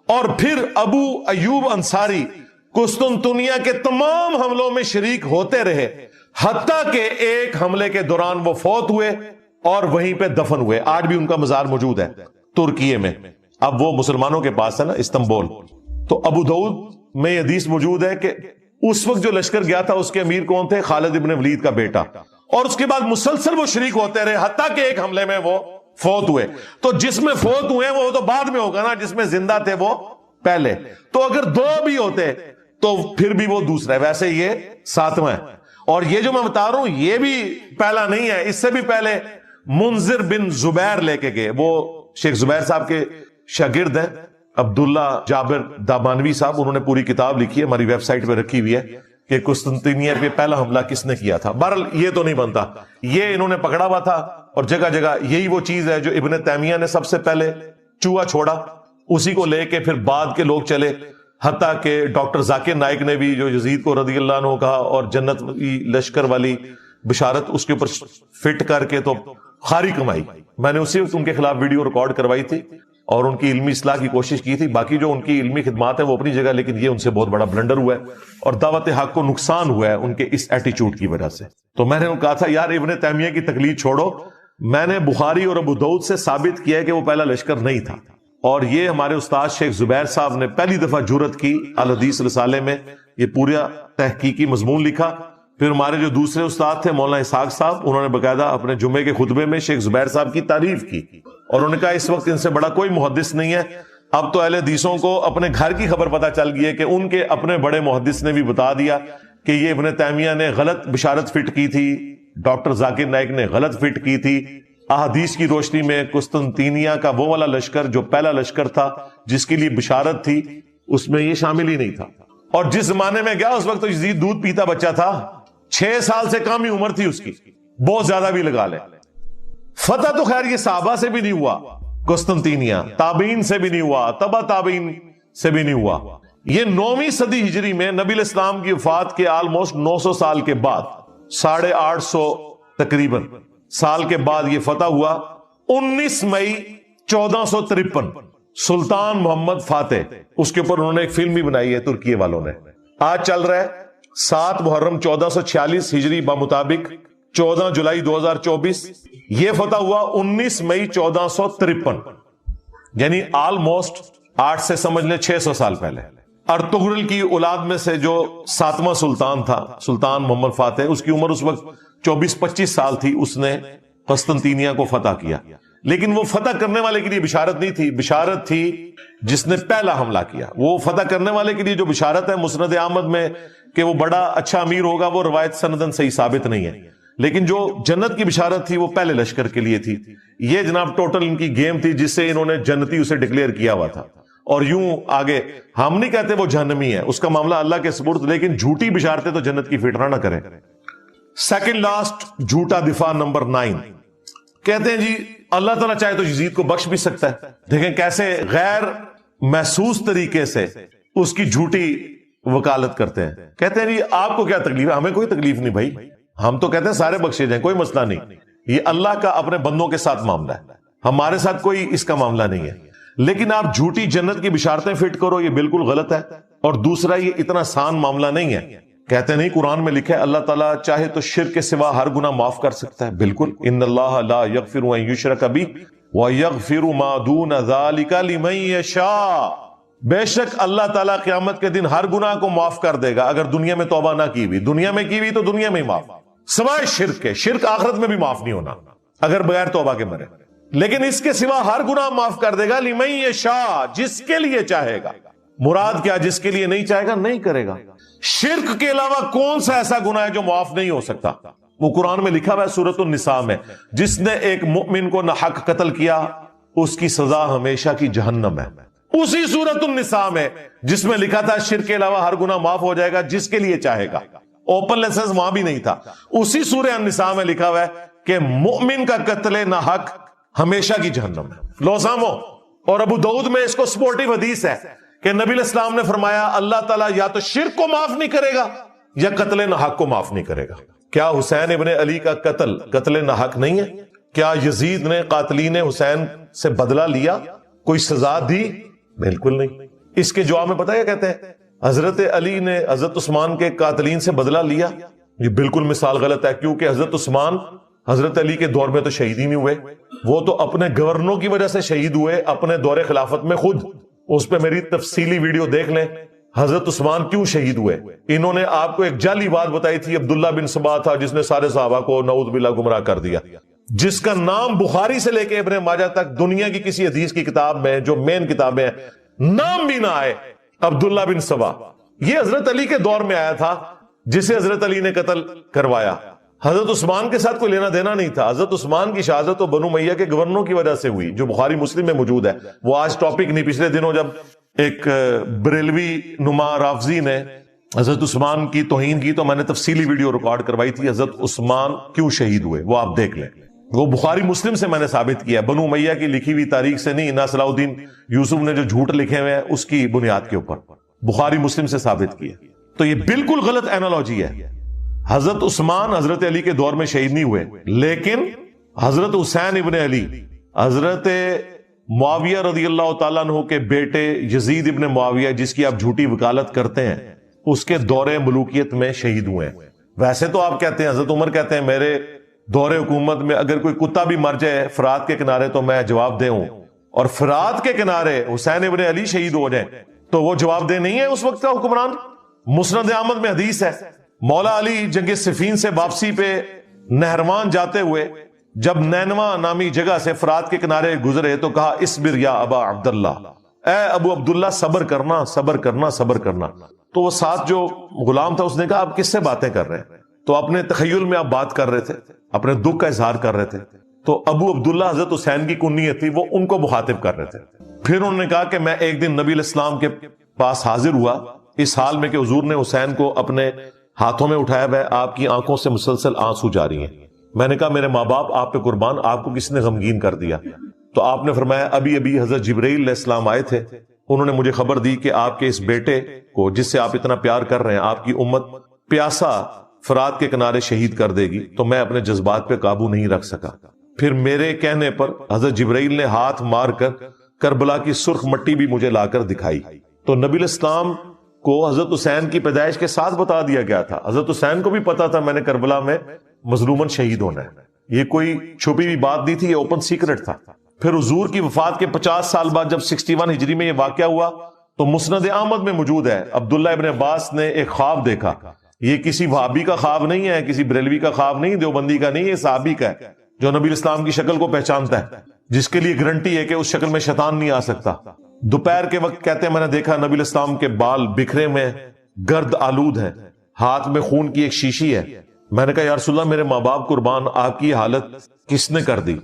اور پھر ابو ایوب انصاری قسطنطنیہ کے تمام حملوں میں شریک ہوتے رہے، حتیٰ کہ ایک حملے کے دوران وہ فوت ہوئے اور وہیں پہ دفن ہوئے۔ آج بھی ان کا مزار موجود ہے ترکیے میں، اب وہ مسلمانوں کے پاس ہے نا، استنبول۔ تو ابو داؤد میں یہ حدیث موجود ہے کہ اس وقت جو لشکر گیا تھا اس کے امیر کون تھے؟ خالد ابن ولید کا بیٹا، اور اس کے بعد مسلسل وہ شریک ہوتے رہے حتیٰ کہ ایک حملے میں وہ فوت ہوئے۔ تو جس میں فوت ہوئے وہ تو بعد میں ہوگا نا، جس میں زندہ تھے وہ پہلے۔ تو اگر 2 بھی ہوتے تو پھر بھی وہ دوسرا ہے، ویسے یہ 7واں ہے۔ اور یہ جو میں بتا رہا ہوں یہ بھی پہلا نہیں ہے، اس سے بھی پہلے منذر بن زبیر لے کے گئے، وہ شیخ زبیر صاحب کے شاگرد ہیں، عبداللہ جابر دامانوی صاحب، انہوں نے پوری کتاب لکھی ہے، ہماری ویب سائٹ پہ رکھی ہوئی ہے کہ قسطنطنیہ پہ پہلا حملہ کس نے کیا تھا۔ بہرحال یہ تو نہیں بنتا، یہ انہوں نے پکڑا ہوا تھا، اور جگہ جگہ یہی وہ چیز ہے جو ابن تیمیہ نے سب سے پہلے چوہا چھوڑا، اسی کو لے کے پھر بعد کے لوگ چلے، حتیٰ کہ ڈاکٹر ذاکر نائک نے بھی جو یزید کو رضی اللہ عنہ کہا اور جنت لشکر والی بشارت اس کے اوپر فٹ کر کے تو خاری کمائی۔ میں نے اسی وقت ان کے خلاف ویڈیو ریکارڈ کروائی تھی اور ان کی علمی اصلاح کی کوشش کی تھی۔ باقی جو ان کی علمی خدمات ہیں وہ اپنی جگہ، لیکن یہ ان سے بہت بڑا بلنڈر ہوا ہے اور دعوت حق کو نقصان ہوا ہے ان کے اس ایٹیچیوڈ کی وجہ سے۔ تو میں نے کہا تھا یار ابن تیمیہ کی تقلید چھوڑو، میں نے بخاری اور ابو داؤد سے ثابت کیا ہے کہ وہ پہلا لشکر نہیں تھا، اور یہ ہمارے استاد شیخ زبیر صاحب نے پہلی دفعہ جرأت کی الحدیث رسالے میں، یہ پورا تحقیقی مضمون لکھا۔ پھر ہمارے جو دوسرے استاد تھے مولانا اسحاق صاحب، انہوں نے باقاعدہ اپنے جمعے کے خطبے میں شیخ زبیر صاحب کی تعریف کی، اور انہوں نے کہا اس وقت ان سے بڑا کوئی محدث نہیں ہے۔ اب تو اہل حدیثوں کو اپنے گھر کی خبر پتہ چل گئی ہے کہ ان کے اپنے بڑے محدث نے بھی بتا دیا کہ یہ ابن تیمیہ نے غلط بشارت فٹ کی تھی، ڈاکٹر ذاکر نائک نے غلط فٹ کی تھی۔ احادیث کی روشنی میں قسطنطینیہ کا وہ والا لشکر جو پہلا لشکر تھا جس کے لیے بشارت تھی، اس میں یہ شامل ہی نہیں تھا۔ اور جس زمانے میں گیا اس وقت تو یزید دودھ پیتا بچہ تھا، 6 سال سے کم ہی عمر تھی اس کی، بہت زیادہ بھی لگا لے۔ فتح تو خیر یہ صحابہ سے بھی نہیں ہوا، قسطنطینیہ تابعین سے بھی نہیں ہوا، تبع تابعین سے بھی نہیں ہوا۔ یہ 9ویں صدی ہجری میں نبی الاسلام کی وفات کے آلموسٹ 900 سال کے بعد، 850 تقریباً سال کے بعد یہ فتح ہوا۔ 19 مئی 1453 سلطان محمد فاتح، اس کے اوپر انہوں نے ایک فلم بھی بنائی ہے ترکی والوں نے۔ آج چل رہا ہے 7 محرم 1446 ہجری بمطابق 14 جولائی 2024، یہ فتح ہوا 19 مئی 1453، یعنی آلموسٹ 8 سے سمجھ لیں 600 سال پہلے۔ ارطغرل کی اولاد میں سے جو 7واں سلطان تھا، سلطان محمد فاتح، اس کی عمر اس وقت 24-25 سال تھی، اس نے قسطنطینیہ کو فتح کیا۔ لیکن وہ فتح کرنے والے کے لیے بشارت نہیں تھی، بشارت تھی جس نے پہلا حملہ کیا. وہ فتح کرنے والے کے لیے جو بشارت ہے مسند احمد میں کہ وہ بڑا اچھا امیر ہوگا، وہ روایت سندن صحیح ثابت نہیں ہے. لیکن جو جنت کی بشارت تھی وہ پہلے لشکر کے لیے تھی. یہ جناب ٹوٹل ان کی گیم تھی جس سے انہوں نے جنتی اسے ڈکلیئر کیا ہوا تھا. اور یوں آگے ہم نہیں کہتے وہ جہنمی ہے، اس کا معاملہ اللہ کے سپرد، لیکن جھوٹی بشارتیں تو جنت کی فٹنا نہ کریں. سیکنڈ لاسٹ جھوٹا دفاع نمبر 9. کہتے ہیں جی اللہ تعالیٰ چاہے تو یزید کو بخش بھی سکتا ہے. دیکھیں کیسے غیر محسوس طریقے سے اس کی جھوٹی وکالت کرتے ہیں. کہتے ہیں جی آپ کو کیا تکلیف ہے؟ ہمیں کوئی تکلیف نہیں بھائی، ہم تو کہتے ہیں سارے بخشے جائیں، کوئی مسئلہ نہیں. یہ اللہ کا اپنے بندوں کے ساتھ معاملہ ہے، ہمارے ساتھ کوئی اس کا معاملہ نہیں ہے. لیکن آپ جھوٹی جنت کی بشارتیں فٹ کرو، یہ بالکل غلط ہے. اور دوسرا یہ اتنا آسان معاملہ نہیں ہے. کہتے نہیں قرآن میں لکھا ہے اللہ تعالیٰ چاہے تو شرک کے سوا ہر گناہ معاف کر سکتا ہے. بالکل، ان اللہ لا یغفر ان یشرک بہ ویغفر ما دون ذلک لمن یشاء. بے شک اللہ تعالیٰ قیامت کے دن ہر گناہ کو معاف کر دے گا اگر دنیا میں توبہ نہ کی ہوئی. دنیا میں کی ہوئی تو دنیا میں ہی معاف، سوائے شرک کے. شرک آخرت میں بھی معاف نہیں ہونا اگر بغیر توبہ کے مرے. لیکن اس کے سوا ہر گناہ معاف کر دے گا لمن یشاء، جس کے لیے چاہے گا. مراد کیا؟ جس کے لیے نہیں چاہے گا نہیں کرے گا. شرک کے علاوہ کون سا ایسا گناہ ہے جو معاف نہیں ہو سکتا؟ وہ قرآن میں لکھا ہوا ہے سورۃ النساء میں، جس نے ایک مؤمن کو ناحق قتل کیا اس کی سزا ہمیشہ کی جہنم ہے. اسی سورۃ النساء میں جس میں لکھا تھا شرک کے علاوہ ہر گناہ معاف ہو جائے گا جس کے لیے چاہے گا، اوپن لائسنس وہاں بھی نہیں تھا. اسی سورہ النساء میں لکھا ہوا ہے کہ مؤمن کا قتل ناحق ہمیشہ کی جہنم ہے. لو سامو. اور ابو داؤد میں اس کو سپورٹیو حدیث ہے کہ نبی علیہ السلام نے فرمایا اللہ تعالیٰ یا تو شرک کو معاف نہیں کرے گا یا قتل ناحق کو معاف نہیں کرے گا. کیا حسین ابن علی کا قتل ناحق نہیں ہے؟ کیا یزید نے قاتلین حسین سے بدلہ لیا، کوئی سزا دی؟ بالکل نہیں. اس کے جواب میں پتہ کیا کہتے ہیں؟ حضرت علی نے حضرت عثمان کے قاتلین سے بدلہ لیا. یہ بالکل مثال غلط ہے، کیونکہ حضرت عثمان حضرت علی کے دور میں تو شہید ہی نہیں ہوئے، وہ تو اپنے گورنروں کی وجہ سے شہید ہوئے اپنے دور خلافت میں خود. اس پہ میری تفصیلی ویڈیو دیکھ لیں حضرت عثمان کیوں شہید ہوئے. انہوں نے آپ کو ایک جعلی بات بتائی تھی، عبداللہ بن سبا تھا جس نے سارے صحابہ کو نعوذ باللہ گمراہ کر دیا، جس کا نام بخاری سے لے کے ابن ماجہ تک دنیا کی کسی حدیث کی کتاب میں جو مین کتابیں ہیں نام بھی نہ آئے عبداللہ بن سبا. یہ حضرت علی کے دور میں آیا تھا جسے حضرت علی نے قتل کروایا. حضرت عثمان کے ساتھ کوئی لینا دینا نہیں تھا. حضرت عثمان کی شہادت تو بنو امیہ کے گورنروں کی وجہ سے ہوئی، جو بخاری مسلم میں موجود ہے. وہ آج ٹاپک نہیں. پچھلے دنوں جب ایک بریلوی نما رافضی نے حضرت عثمان کی توہین کی تو میں نے تفصیلی ویڈیو ریکارڈ کروائی تھی حضرت عثمان کیوں شہید ہوئے، وہ آپ دیکھ لیں. وہ بخاری مسلم سے میں نے ثابت کیا، بنو امیہ کی لکھی ہوئی تاریخ سے نہیں، نہ صلاح الدین یوسف نے جو جھوٹ لکھے ہوئے ہیں اس کی بنیاد کے اوپر، بخاری مسلم سے ثابت کیا. تو یہ بالکل غلط اینالوجی ہے. حضرت عثمان حضرت علی کے دور میں شہید نہیں ہوئے، لیکن حضرت حسین ابن علی حضرت معاویہ رضی اللہ تعالیٰ عنہ کے بیٹے یزید ابن معاویہ جس کی آپ جھوٹی وکالت کرتے ہیں اس کے دور ملوکیت میں شہید ہوئے ہیں. ویسے تو آپ کہتے ہیں، حضرت عمر کہتے ہیں میرے دور حکومت میں اگر کوئی کتا بھی مر جائے فرات کے کنارے تو میں جواب دے ہوں، اور فرات کے کنارے حسین ابن علی شہید ہو جائیں تو وہ جواب دہ نہیں ہے اس وقت کا حکمران. مسند احمد میں حدیث ہے مولا علی جنگ صفین سے واپسی پہ نہروان جاتے ہوئے جب نینوا نامی جگہ سے فرات کے کنارے گزرے تو کہا اسبر یا ابا عبداللہ، اے ابو عبداللہ صبر کرنا صبر کرنا صبر کرنا. تو وہ ساتھ جو غلام تھا اس نے کہا آپ کس سے باتیں کر رہے ہیں؟ تو اپنے تخیل میں آپ بات کر رہے تھے، اپنے دکھ کا اظہار کر رہے تھے. تو ابو عبداللہ حضرت حسین کی کنیت تھی، وہ ان کو مخاطب کر رہے تھے. پھر انہوں نے کہا کہ میں ایک دن نبی علیہ السلام کے پاس حاضر ہوا اس حال میں کہ حضور نے حسین کو اپنے ہاتھوں میں اٹھایا ہوا ہے، آپ کی آنکھوں سے مسلسل آنسو جاری ہیں. میں نے کہا میرے ماں باپ آپ پہ قربان، آپ کو کس نے غمگین کر دیا؟ تو آپ نے فرمایا ابھی حضرت جبرائیل علیہ السلام آئے تھے، انہوں نے مجھے خبر دی کہ آپ کے اس بیٹے کو جس سے آپ اتنا پیار کر رہے ہیں آپ کی امت پیاسا فرات کے کنارے شہید کر دے گی. تو میں اپنے جذبات پہ قابو نہیں رکھ سکا. پھر میرے کہنے پر حضرت جبرائیل نے ہاتھ مار کر کربلا کی سرخ مٹی بھی مجھے لا کر دکھائی. تو نبی علیہ السلام کو حضرت حسین کی پیدائش کے ساتھ بتا دیا گیا تھا. حضرت حسین کو بھی پتا تھا میں نے کربلا میں مظلوماً شہید ہونا ہے. یہ کوئی چھپی ہوئی بات نہیں تھی، یہ اوپن سیکرٹ تھا. پھر حضور کی وفات کے 50 سال بعد جب 61 ہجری میں یہ واقعہ ہوا تو مسند احمد میں موجود ہے عبداللہ ابن عباس نے ایک خواب دیکھا. یہ کسی وہابی کا خواب نہیں ہے، کسی بریلوی کا خواب نہیں، دیوبندی کا نہیں، یہ صحابی کا ہے جو نبی اسلام کی شکل کو پہچانتا ہے. جس کے لیے گارنٹی ہے کہ اس شکل میں شیطان نہیں آ سکتا. دوپہر کے وقت کہتے ہیں میں نے دیکھا نبی علیہ السلام کے بال بکھرے میں گرد آلود ہے, ہاتھ میں خون کی ایک شیشی ہے. میں نے کہا یا رسول اللہ میرے ماں باپ قربان, آپ کی حالت کس نے کر دی؟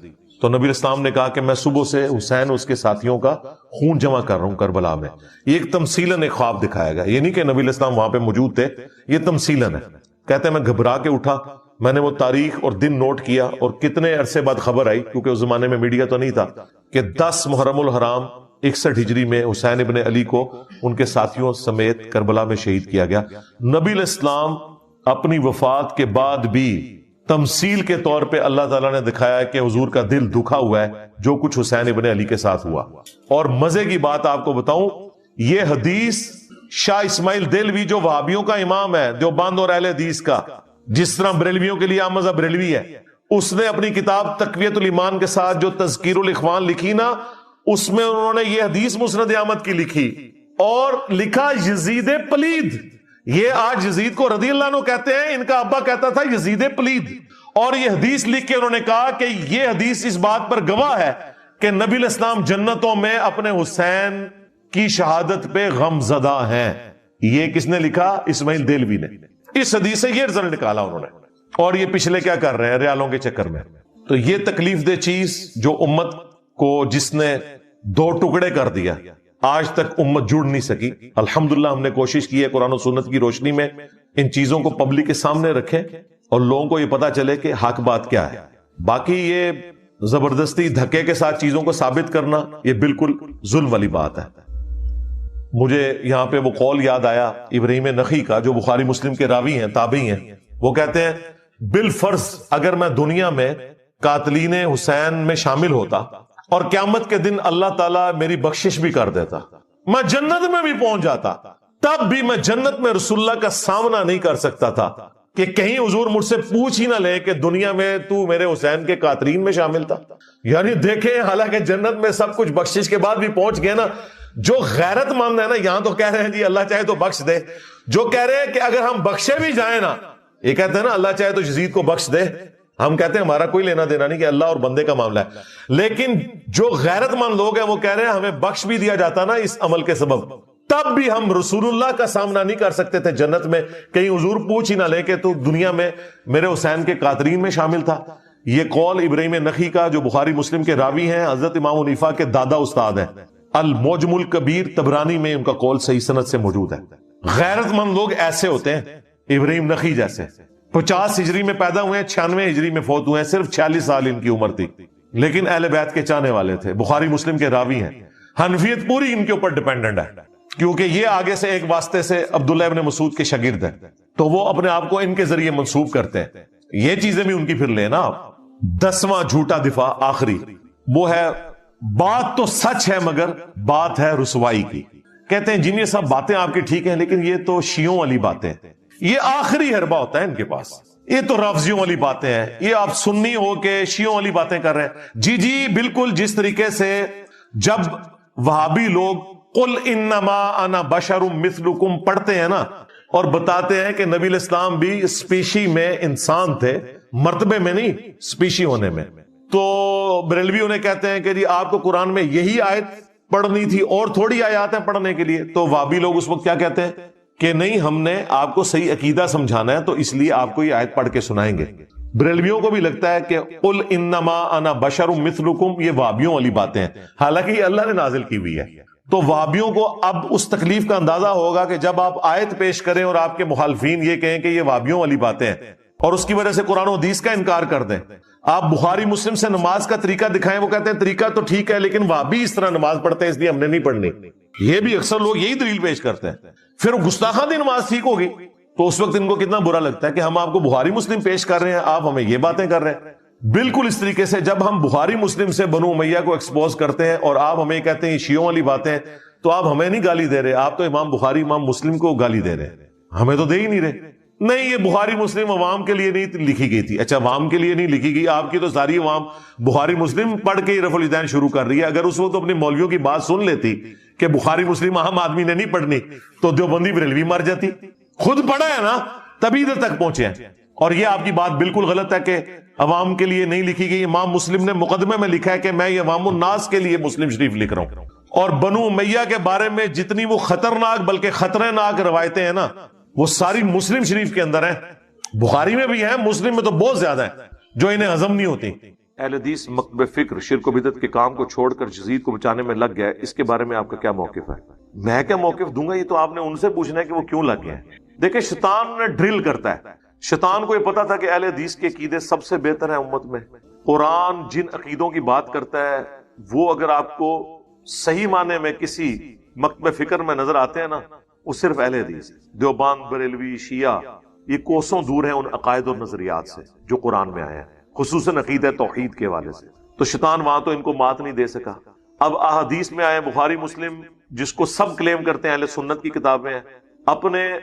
تو نبی علیہ السلام نے کہا کہ میں صبح سے حسین اس کے ساتھیوں کا خون جمع کر رہا ہوں کربلا میں. یہ ایک تمثیلاً ایک خواب دکھایا گیا, یہ نہیں کہ نبی علیہ السلام وہاں پہ موجود تھے, یہ تمثیلاً ہے. کہتے ہیں میں گھبرا کے اٹھا, میں نے وہ تاریخ اور دن نوٹ کیا, اور کتنے عرصے بعد خبر آئی, کیونکہ اس زمانے میں میڈیا تو نہیں تھا, کہ 10 محرم الحرام 61 ہجری میں حسین ابن علی کو ان کے ساتھیوں سمیت کربلا میں شہید کیا گیا. نبی علیہ السلام اپنی وفات کے بعد بھی تمثیل کے طور پہ اللہ تعالیٰ نے دکھایا ہے کہ حضور کا دل دکھا ہوا ہے جو کچھ حسین ابن علی کے ساتھ ہوا. اور مزے کی بات آپ کو بتاؤں, یہ حدیث شاہ اسماعیل دہلوی جو وہابیوں کا امام ہے, دیوبند اور اہل حدیث کا, جس طرح بریلویوں کے لیے عام مذہب بریلوی ہے, اس نے اپنی کتاب تقویت الایمان کے ساتھ جو تذکیر الاخوان لکھی نا, اس میں انہوں نے یہ حدیث مسند احمد کی لکھی اور لکھا یزید پلید. یہ آج یزید کو رضی اللہ عنہ کہتے ہیں, ان کا ابا کہتا تھا یزید پلید. اور یہ حدیث لکھ کے انہوں نے کہا کہ یہ حدیث اس بات پر گواہ ہے کہ نبی علیہ السلام جنتوں میں اپنے حسین کی شہادت پہ غم زدہ ہیں. یہ کس نے لکھا؟ اسماعیل دہلوی نے. اس حدیث سے یہ رزلٹ نکالا انہوں نے, اور یہ پچھلے کیا کر رہے ہیں ریالوں کے چکر میں. تو یہ تکلیف دہ چیز جو امت کو جس نے 2 ٹکڑے کر دیا, آج تک امت جڑ نہیں سکی. الحمدللہ ہم نے کوشش کی ہے قرآن و سنت کی روشنی میں ان چیزوں کو پبلک کے سامنے رکھیں اور لوگوں کو یہ پتا چلے کہ حق بات کیا ہے. باقی یہ زبردستی دھکے کے ساتھ چیزوں کو ثابت کرنا یہ بالکل ظلم والی بات ہے. مجھے یہاں پہ وہ قول یاد آیا ابراہیم نخعی کا, جو بخاری مسلم کے راوی ہیں, تابعی ہیں. وہ کہتے ہیں بالفرض اگر میں دنیا میں قاتلین حسین میں شامل ہوتا اور قیامت کے دن اللہ تعالیٰ میری بخشش بھی کر دیتا, میں جنت میں بھی پہنچ جاتا, تب بھی میں جنت میں رسول اللہ کا سامنا نہیں کر سکتا تھا کہ کہیں حضور مجھ سے پوچھ ہی نہ لے کہ دنیا میں تو میرے حسین کے قاتلین میں شامل تھا. یعنی دیکھیں, حالانکہ جنت میں سب کچھ بخشش کے بعد بھی پہنچ گئے نا. جو غیرت مند ہے نا, یہاں تو کہہ رہے ہیں جی اللہ چاہے تو بخش دے, جو کہہ رہے ہیں کہ اگر ہم بخشے بھی جائیں نا, یہ کہتے ہیں نا اللہ چاہے تو یزید کو بخش دے, ہم کہتے ہیں ہمارا کوئی لینا دینا نہیں کہ اللہ اور بندے کا معاملہ ہے. لیکن جو غیرت مند لوگ ہیں وہ کہہ رہے ہیں ہمیں بخش بھی دیا جاتا نا اس عمل کے سبب, تب بھی ہم رسول اللہ کا سامنا نہیں کر سکتے تھے جنت میں, کہیں حضور پوچھ ہی نہ لے کہ تو دنیا میں میرے حسین کے قاتلین میں شامل تھا. یہ قول ابراہیم نخعی کا, جو بخاری مسلم کے راوی ہیں, حضرت امام حنیفہ کے دادا استاد ہیں. المعجم الکبیر طبرانی میں ان کا قول صحیح سند سے موجود ہے. غیرت مند لوگ ایسے ہوتے ہیں, ابراہیم نخعی جیسے. 50 ہجری میں پیدا ہوئے ہیں, 96 ہجری میں فوت ہوئے ہیں, صرف 46 سال ان کی عمر تھی, لیکن اہل بیت کے چاہنے والے تھے, بخاری مسلم کے راوی ہیں. حنفیت پوری ان کے اوپر ڈیپینڈنٹ ہے, کیونکہ یہ آگے سے ایک واسطے سے عبداللہ ابن مسعود کے شاگرد ہیں, تو وہ اپنے آپ کو ان کے ذریعے منسوب کرتے ہیں. یہ چیزیں بھی ان کی پھر لینا. 10واں جھوٹا دفاع آخری, وہ ہے بات تو سچ ہے مگر بات ہے رسوائی کی. کہتے ہیں جن یہ سب باتیں آپ کی ٹھیک ہیں, لیکن یہ تو شیعوں والی باتیں, یہ آخری حربہ ہوتا ہے ان کے پاس, یہ تو رافضیوں والی باتیں ہیں, یہ آپ سنی ہو کہ شیعوں والی باتیں کر رہے ہیں. جی جی بالکل, جس طریقے سے جب وہابی لوگ قل انما انا بشر مثلکم پڑھتے ہیں نا, اور بتاتے ہیں کہ نبی علیہ السلام بھی اسپیشی میں انسان تھے, مرتبے میں نہیں, اسپیشی ہونے میں, تو بریلوی انہیں کہتے ہیں کہ جی آپ کو قرآن میں یہی آیت پڑھنی تھی اور تھوڑی آیات ہیں پڑھنے کے لیے. تو وہابی لوگ اس وقت کیا کہتے ہیں کہ نہیں, ہم نے آپ کو صحیح عقیدہ سمجھانا ہے تو اس لیے آپ کو یہ آیت پڑھ کے سنائیں گے. بریلویوں کو بھی لگتا ہے کہ قل انما انا بشر مثلکم, یہ وہابیوں والی باتیں ہیں, حالانکہ یہ اللہ نے نازل کی ہوئی ہے. تو وہابیوں کو اب اس تکلیف کا اندازہ ہوگا کہ جب آپ آیت پیش کریں اور آپ کے مخالفین یہ کہیں کہ یہ وہابیوں والی باتیں ہیں, اور اس کی وجہ سے قرآن و حدیث کا انکار کر دیں. آپ بخاری مسلم سے نماز کا طریقہ دکھائیں, وہ کہتے ہیں طریقہ تو ٹھیک ہے لیکن وہابی اس طرح نماز پڑھتے ہیں اس لیے ہم نے نہیں پڑھنی. یہ بھی اکثر لوگ یہی دلیل پیش کرتے ہیں. پھر گستاخانہ نماز ٹھیک ہوگی تو اس وقت ان کو کتنا برا لگتا ہے کہ ہم آپ کو بخاری مسلم پیش کر رہے ہیں, آپ ہمیں یہ باتیں کر رہے ہیں. بالکل اس طریقے سے جب ہم بخاری مسلم سے بنو امیہ کو ایکسپوز کرتے ہیں اور آپ ہمیں کہتے ہیں یہ شیعوں والی باتیں, تو آپ ہمیں نہیں گالی دے رہے, آپ تو امام بخاری امام مسلم کو گالی دے رہے ہیں, ہمیں تو دے ہی نہیں رہے. نہیں, یہ بخاری مسلم عوام کے لیے نہیں لکھی گئی تھی. اچھا, عوام کے لیے نہیں لکھی گئی, آپ کی تو ساری عوام بخاری مسلم پڑھ کے ہی رفع الیدین شروع کر رہی ہے. اگر اس وقت اپنے مولویوں کی بات سن لیتی کہ بخاری مسلم عام آدمی نے نہیں پڑھنی, تو دیوبندی بریلوی مر جاتی. خود پڑھا ہے نا, تبھی ادھر تک پہنچے ہیں. اور یہ آپ کی بات بالکل غلط ہے کہ عوام کے لیے نہیں لکھی گئی. امام مسلم نے مقدمے میں لکھا ہے کہ میں یہ عوام الناس کے لیے مسلم شریف لکھ رہا ہوں. اور بنو امیہ کے بارے میں جتنی وہ خطرناک بلکہ خطرناک روایتیں ہیں نا وہ ساری مسلم شریف کے اندر ہیں. بخاری میں بھی ہیں, مسلم میں تو بہت زیادہ ہیں جو انہیں ہضم نہیں ہوتی. اہل حدیث مکتب فکر شرک و بدعت کے کام کو چھوڑ کر یزید کو بچانے میں لگ گیا, اس کے بارے میں آپ کا کیا موقف ہے؟ میں کیا موقف دوں گا, یہ تو آپ نے ان سے پوچھنا ہے کہ وہ کیوں لگ گئے. دیکھیں شیطان نے ڈرل کرتا ہے. شیطان کو یہ پتا تھا کہ اہل حدیث کے عقیدے سب سے بہتر ہیں امت میں. قرآن جن عقیدوں کی بات کرتا ہے وہ اگر آپ کو صحیح معنی میں کسی مکتب فکر میں نظر آتے ہیں نا وہ صرف اہل حدیث. دیوبند, بریلوی, شیعہ یہ کوسوں دور ہیں ان عقائد اور نظریات سے جو قرآن میں آئے ہیں, خصوصاً عقیدہ توحید کے حوالے سے. تو شیطان وہاں تو ان کو مات نہیں دے سکا. اب احادیث میں آئے بخاری مسلم جس کو سب کلیم کرتے ہیں اہل سنت کی کتابیں ہیں, اپنے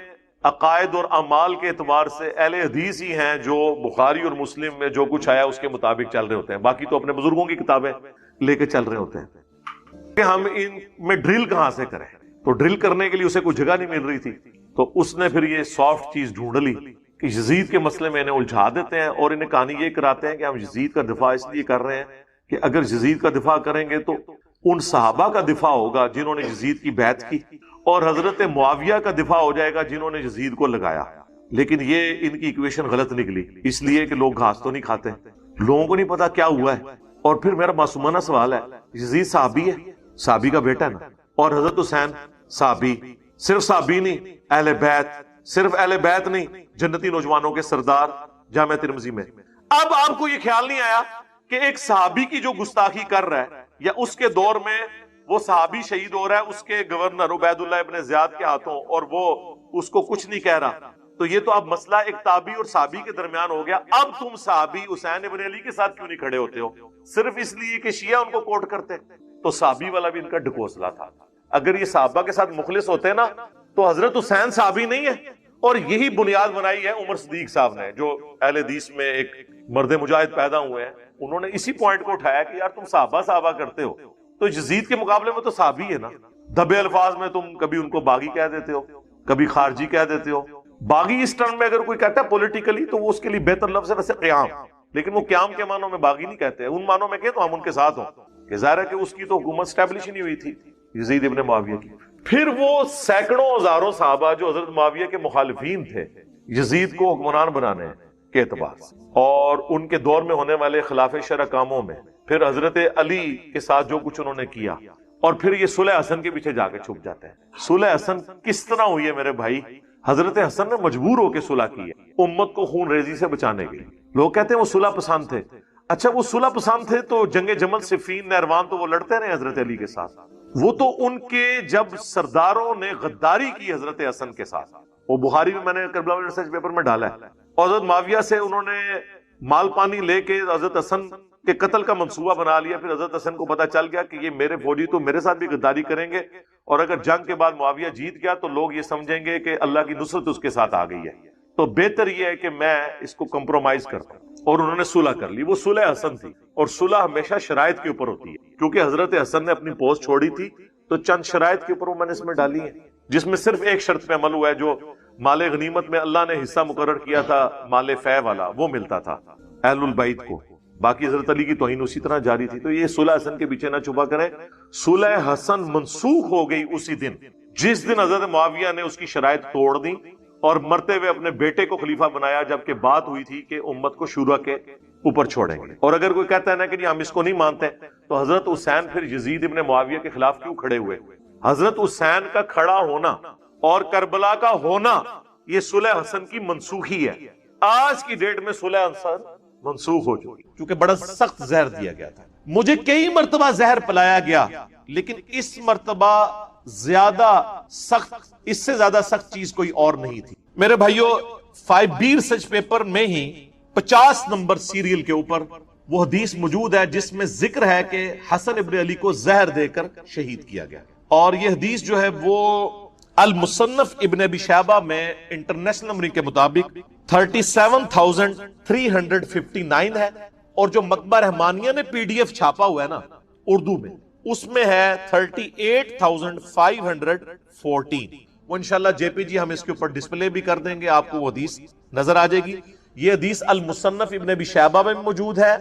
عقائد اور اعمال کے اعتبار سے اہل حدیث ہی ہیں جو بخاری اور مسلم میں جو کچھ آیا اس کے مطابق چل رہے ہوتے ہیں. باقی تو اپنے بزرگوں کی کتابیں لے کے چل رہے ہوتے ہیں. کہ ہم ان میں ڈرل کہاں سے کریں, تو ڈرل کرنے کے لیے اسے کوئی جگہ نہیں مل رہی تھی, تو اس نے پھر یہ سافٹ چیز ڈھونڈ لی کہ یزید کے مسئلے میں انہیں الجھا دیتے ہیں اور انہیں کہانی یہ کراتے ہیں کہ ہم یزید کا دفاع اس لیے کر رہے ہیں کہ اگر یزید کا دفاع کریں گے تو ان صحابہ کا دفاع ہوگا جنہوں نے یزید کی بیعت کی, اور حضرت معاویہ کا دفاع ہو جائے گا جنہوں نے یزید کو لگایا. لیکن یہ ان کی ایکویشن غلط نکلی, اس لیے کہ لوگ گھاس تو نہیں کھاتے, لوگوں کو نہیں پتا کیا ہوا ہے. اور پھر میرا معصومانہ سوال ہے, یزید صحابی ہے, صحابی کا بیٹا ہے نا, اور حضرت حسین صحابی, صرف صحابی نہیں اہل بیت, صرف اہل بیت نہیں جنتی نوجوانوں کے سردار جامع ترمذی میں. اب آپ کو یہ خیال نہیں آیا کہ ایک صحابی کی جو گستاخی کر رہا ہے یا اس کے دور میں وہ صحابی شہید ہو رہا ہے اس کے گورنر عبید اللہ ابن زیاد کے ہاتھوں اور وہ اس کو کچھ نہیں کہہ رہا, تو یہ تو اب مسئلہ ایک تابعی اور صحابی کے درمیان ہو گیا. اب تم صحابی حسین ابن علی کے ساتھ کیوں نہیں کھڑے ہوتے ہو؟ صرف اس لیے کہ شیعہ ان کو کوٹ کرتے. تو صحابی والا بھی ان کا ڈھکوسلا تھا. اگر یہ صحابہ کے ساتھ مخلص ہوتے نا تو حضرت حسین صحابی نہیں ہے. اور یہی بنیاد بنائی ہے عمر صدیق صاحب نے جو اہل حدیث میں ایک مرد مجاہد پیدا ہوئے ہیں. انہوں نے اسی پوائنٹ کو اٹھایا کہ یار تم صحابہ کرتے ہو تو یزید کے مقابلے میں تو صحابی ہے نا. دبے الفاظ میں تم کبھی ان کو باغی کہہ دیتے ہو, کبھی خارجی کہہ دیتے ہو. باغی اس ٹرم میں اگر کوئی کہتا ہے پولیٹیکلی تو وہ اس کے لیے بہتر لفظ ہے ویسے قیام, لیکن وہ قیام کے معنوں میں باغی نہیں کہتے. ان معنوں میں کہ تو ہم ان کے ساتھ ہوں کہ ظاہر ہے کہ اس کی تو حکومت اسٹیبلش نہیں ہوئی تھی یزید ابن معاویہ کی. پھر وہ سینکڑوں ہزاروں صحابہ جو حضرت معاویہ کے مخالفین تھے یزید کو حکمران بنانے کے اعتبار سے اور ان کے دور میں ہونے والے خلاف شرع کاموں میں, پھر حضرت علی کے ساتھ جو کچھ انہوں نے کیا, اور پھر یہ صلح حسن کے پیچھے جا کے چھپ جاتے ہیں. صلح حسن کس طرح ہوئی ہے میرے بھائی؟ حضرت حسن نے مجبور ہو کے صلح کی ہے امت کو خون ریزی سے بچانے کے لیے. لوگ کہتے ہیں وہ صلح پسند تھے. اچھا وہ صلح پسند تھے تو جنگ جمل صفین نہروان تو وہ لڑتے رہے حضرت علی کے ساتھ. وہ تو ان کے جب سرداروں نے غداری کی حضرت حسن کے ساتھ, وہ بخاری میں نے کربلا ریسرچ پیپر میں ڈالا ہے, اور حضرت معاویہ سے انہوں نے مال پانی لے کے حضرت حسن کے قتل کا منصوبہ بنا لیا. پھر حضرت حسن کو پتا چل گیا کہ یہ میرے فوجی تو میرے ساتھ بھی غداری کریں گے, اور اگر جنگ کے بعد معاویہ جیت گیا تو لوگ یہ سمجھیں گے کہ اللہ کی نصرت اس کے ساتھ آ گئی ہے, تو بہتر یہ ہے کہ میں اس کو کمپرومائز کرتا ہوں. اور انہوں نے صلح کر لی. وہ صلح حسن تھی, اور صلح ہمیشہ شرائط کے اوپر ہوتی ہے, کیونکہ حضرت حسن نے اپنی پوسٹ چھوڑی تھی تو چند شرائط کے اوپر وہ میں نے اس میں ڈالی ہے, جس میں صرف ایک شرط پہ عمل ہوا ہے جو مال غنیمت میں اللہ نے حصہ مقرر کیا تھا مال فے والا, وہ ملتا تھا اہل البیت کو. باقی حضرت علی کی توہین اسی طرح جاری تھی. تو یہ صلح حسن کے پیچھے نہ چھپا کریں. صلح حسن منسوخ ہو گئی اسی دن جس دن حضرت معاویہ نے اس کی شرائط توڑ دی اور مرتے ہوئے اپنے بیٹے کو خلیفہ بنایا, جبکہ بات ہوئی تھی کہ امت کو شورا کے اوپر چھوڑیں گے. اور اگر کوئی کہتا ہے نا کہ ہم اس کو نہیں مانتے, تو حضرت حسین پھر یزید ابن معاویہ کے خلاف کیوں کھڑے ہوئے؟ حضرت حسین کا کھڑا ہونا اور کربلا کا ہونا یہ صلح حسن کی منسوخی ہے. آج کی ڈیٹ میں صلح حسن منسوخ ہو چکی کیونکہ بڑا سخت زہر دیا گیا تھا. مجھے کئی مرتبہ زہر پلایا گیا, لیکن اس مرتبہ زیادہ سخت, اس سے زیادہ سخت چیز کوئی اور نہیں تھی. میرے بھائیوں 5B ریسرچ پیپر میں ہی 50 نمبر سیریل کے اوپر وہ حدیث موجود ہے جس میں ذکر ہے کہ حسن ابن علی کو زہر دے کر شہید کیا گیا. اور یہ حدیث جو ہے وہ المصنف ابن ابی شیبہ میں انٹرنیشنل نمبر کے مطابق 37,359 ہے, اور جو مکتبہ رحمانیہ نے PDF چھاپا ہوا ہے نا اردو میں, اس میں ہے 38,514. وہ انشاءاللہ JPG ہم اس کے اوپر ڈسپلے بھی کر دیں گے, آپ کو وہ حدیث نظر آ جائے گی. یہ حدیث المصنف ابن ابی شیبہ میں موجود ہے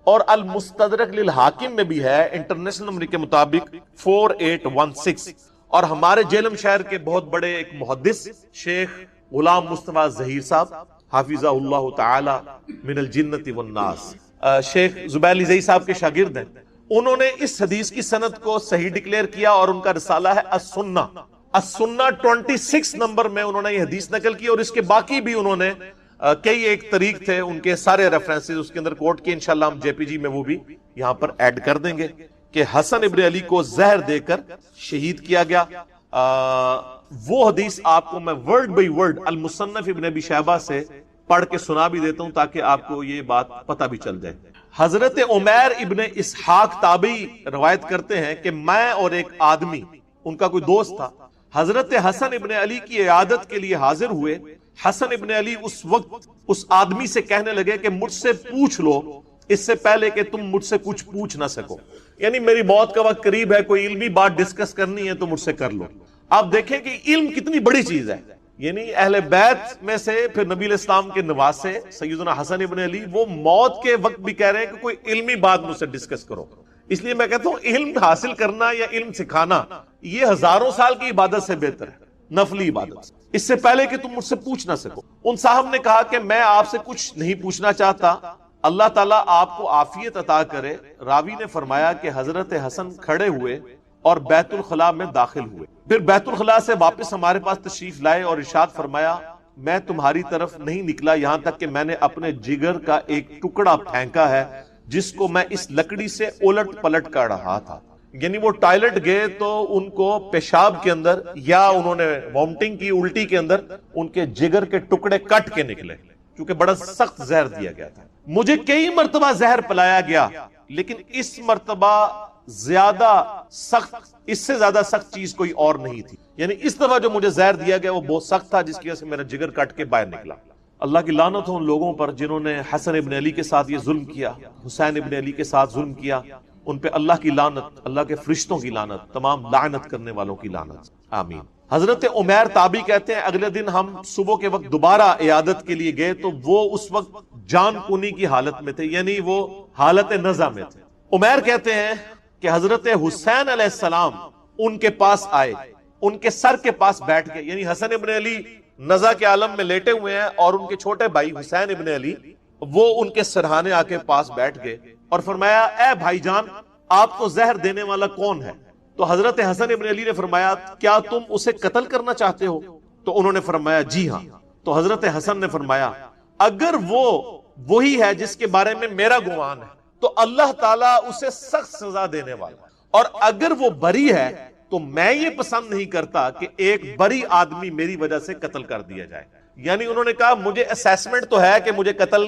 اور المستدرک للحاکم میں بھی ہے انٹرنیشنل نمبر کے مطابق 4816. اور ہمارے جیلم شہر کے بہت بڑے ایک محدث شیخ غلام مصطفیٰ ظہیر صاحب حافظہ اللہ تعالی من الجنت والناس، شیخ زبیر علی زئی صاحب کے شاگرد ہیں، انہوں نے اس حدیث کی سند کو صحیح ڈکلیئر کیا اور ان کا رسالہ ہے السنہ. السنہ 26 نمبر میں انہوں نے یہ حدیث نقل کی، اور اس کے باقی بھی انہوں نے کئی ایک طریق تھے، ان کے سارے ریفرنسز اس کے اندر کوٹ کیے. انشاءاللہ ہم جے پی جی میں وہ بھی یہاں پر ایڈ کر دیں گے کہ حسن ابن علی کو زہر دے کر شہید کیا گیا. وہ حدیث آپ کو میں ورڈ بائی ورڈ المصنف ابن ابی شیبہ سے پڑھ کے سنا بھی دیتا ہوں تاکہ آپ کو یہ بات پتہ بھی چل جائے. حضرت عمیر ابن اسحاق تابعی روایت کرتے ہیں کہ میں اور ایک آدمی، ان کا کوئی دوست تھا، حضرت حسن ابن علی کی عیادت کے لیے حاضر ہوئے. حسن ابن علی اس وقت اس آدمی سے کہنے لگے کہ مجھ سے پوچھ لو اس سے پہلے کہ تم مجھ سے کچھ پوچھ نہ سکو، یعنی میری موت کا وقت قریب ہے، کوئی علمی بات ڈسکس کرنی ہے تو مجھ سے کر لو. آپ دیکھیں کہ علم کتنی بڑی چیز ہے. یعنی اہل بیت میں سے پھر نبی علیہ السلام کے نواسے سیدنا حسن ابن علی وہ موت کے وقت بھی کہہ رہے ہیں کہ کوئی علمی بات مجھ سے ڈسکس کرو. اس لیے میں کہتا ہوں علم حاصل کرنا یا علم سکھانا یہ ہزاروں سال کی عبادت سے بہتر ہے، نفلی عبادت، اس سے پہلے کہ تم مجھ سے پوچھ نہ سکو. ان صاحب نے کہا کہ میں آپ سے کچھ نہیں پوچھنا چاہتا، اللہ تعالیٰ آپ کو عافیت عطا کرے. راوی نے فرمایا کہ حضرت حسن کھڑے ہوئے اور بیت الخلاء میں داخل ہوئے، پھر بیت الخلاء سے واپس ہمارے پاس تشریف لائے اور ارشاد فرمایا میں تمہاری طرف نہیں نکلا یہاں تک کہ میں نے اپنے جگر کا ایک ٹکڑا پھینکا ہے جس کو میں اس لکڑی سے الٹ پلٹ کر رہا تھا. یعنی وہ ٹائلٹ گئے تو ان کو پیشاب کے اندر یا انہوں نے وامٹنگ کی، الٹی کے اندر ان کے جگر کے ٹکڑے کٹ کے نکلے کیونکہ بڑا سخت زہر دیا گیا تھا. مجھے کئی مرتبہ زہر پلایا گیا لیکن اس مرتبہ زیادہ سخت، اس سے زیادہ سخت چیز کوئی اور نہیں تھی. یعنی اس دفعہ جو مجھے زہر دیا گیا وہ بہت سخت تھا جس کی وجہ سے میرا جگر کٹ کے باہر نکلا. اللہ کی لعنت ہو ان لوگوں پر جنہوں نے حسن ابن علی کے ساتھ یہ ظلم کیا، حسین ابن علی کے ساتھ ظلم کیا. ان پہ اللہ کی لعنت، اللہ کے فرشتوں کی لعنت، تمام لعنت کرنے والوں کی لعنت، آمین. حضرت عمیر تابعی کہتے ہیں اگلے دن ہم صبح کے وقت دوبارہ عیادت کے لیے گئے تو وہ اس وقت جان کنی کی حالت میں تھے، یعنی وہ حالت نزع میں تھے. عمیر کہتے ہیں کہ حضرت حسین علیہ السلام ان کے پاس آئے، ان کے سر کے پاس بیٹھ گئے. یعنی حسن ابن علی نزع کے عالم میں لیٹے ہوئے ہیں اور ان کے چھوٹے بھائی حسین ابن علی وہ ان کے سرہانے آ کے پاس بیٹھ گئے اور فرمایا اے بھائی جان آپ کو زہر دینے والا کون ہے؟ تو حضرت حسن ابن علی نے فرمایا کیا تم اسے قتل کرنا چاہتے ہو؟ تو انہوں نے فرمایا جی ہاں. تو حضرت حسن نے فرمایا اگر وہ وہی ہے جس کے بارے میں میرا گمان ہے تو اللہ تعالیٰ اسے سخت سزا دینے والا، اور اگر وہ بری ہے تو میں یہ پسند نہیں کرتا کہ ایک بری آدمی میری وجہ سے قتل کر دیا جائے. یعنی انہوں نے کہا مجھے اسیسمنٹ تو ہے کہ مجھے قتل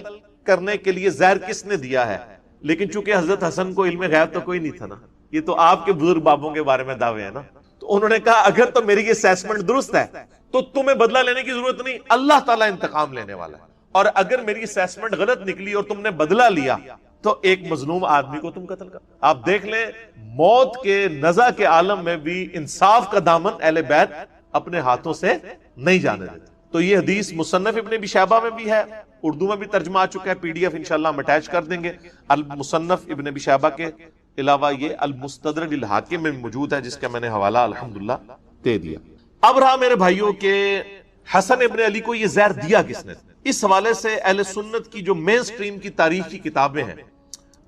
کرنے کے لیے زہر کس نے دیا ہے، لیکن چونکہ حضرت حسن کو علم غیب تو کوئی نہیں تھا نا، یہ تو آپ کے بزرگ بابوں کے بارے میں دعوے ہیں نا. تو انہوں نے کہا اگر تو میری یہ اسیسمنٹ درست ہے تو تمہیں بدلہ لینے کی ضرورت نہیں، اللہ تعالیٰ انتقام لینے والا ہے. اور اگر میری اسیسمنٹ غلط نکلی اور تم نے بدلہ لیا تو ایک مظلوم آدمی کو تم قتل کر. آپ دیکھ لیں موت کے نزع کے عالم میں بھی انصاف کا دامن اہل بیت اپنے ہاتھوں سے نہیں جانے دیتے. تو یہ حدیث مصنف ابن ابی شیبہ میں بھی ہے، اردو میں بھی ترجمہ آ چکا ہے، پی ڈی ایف انشاءاللہ ہم اٹیچ کر دیں گے. المصنف ابن ابی شیبہ کے علاوہ یہ المستدرک للحاکم میں موجود ہے جس کا میں نے حوالہ الحمدللہ دے دیا. اب رہا میرے بھائیوں کہ حسن ابن علی کو یہ زہر دیا کس نے؟ اس حوالے سے اہل سنت کی جو مین سٹریم کی تاریخی کتابیں ہیں،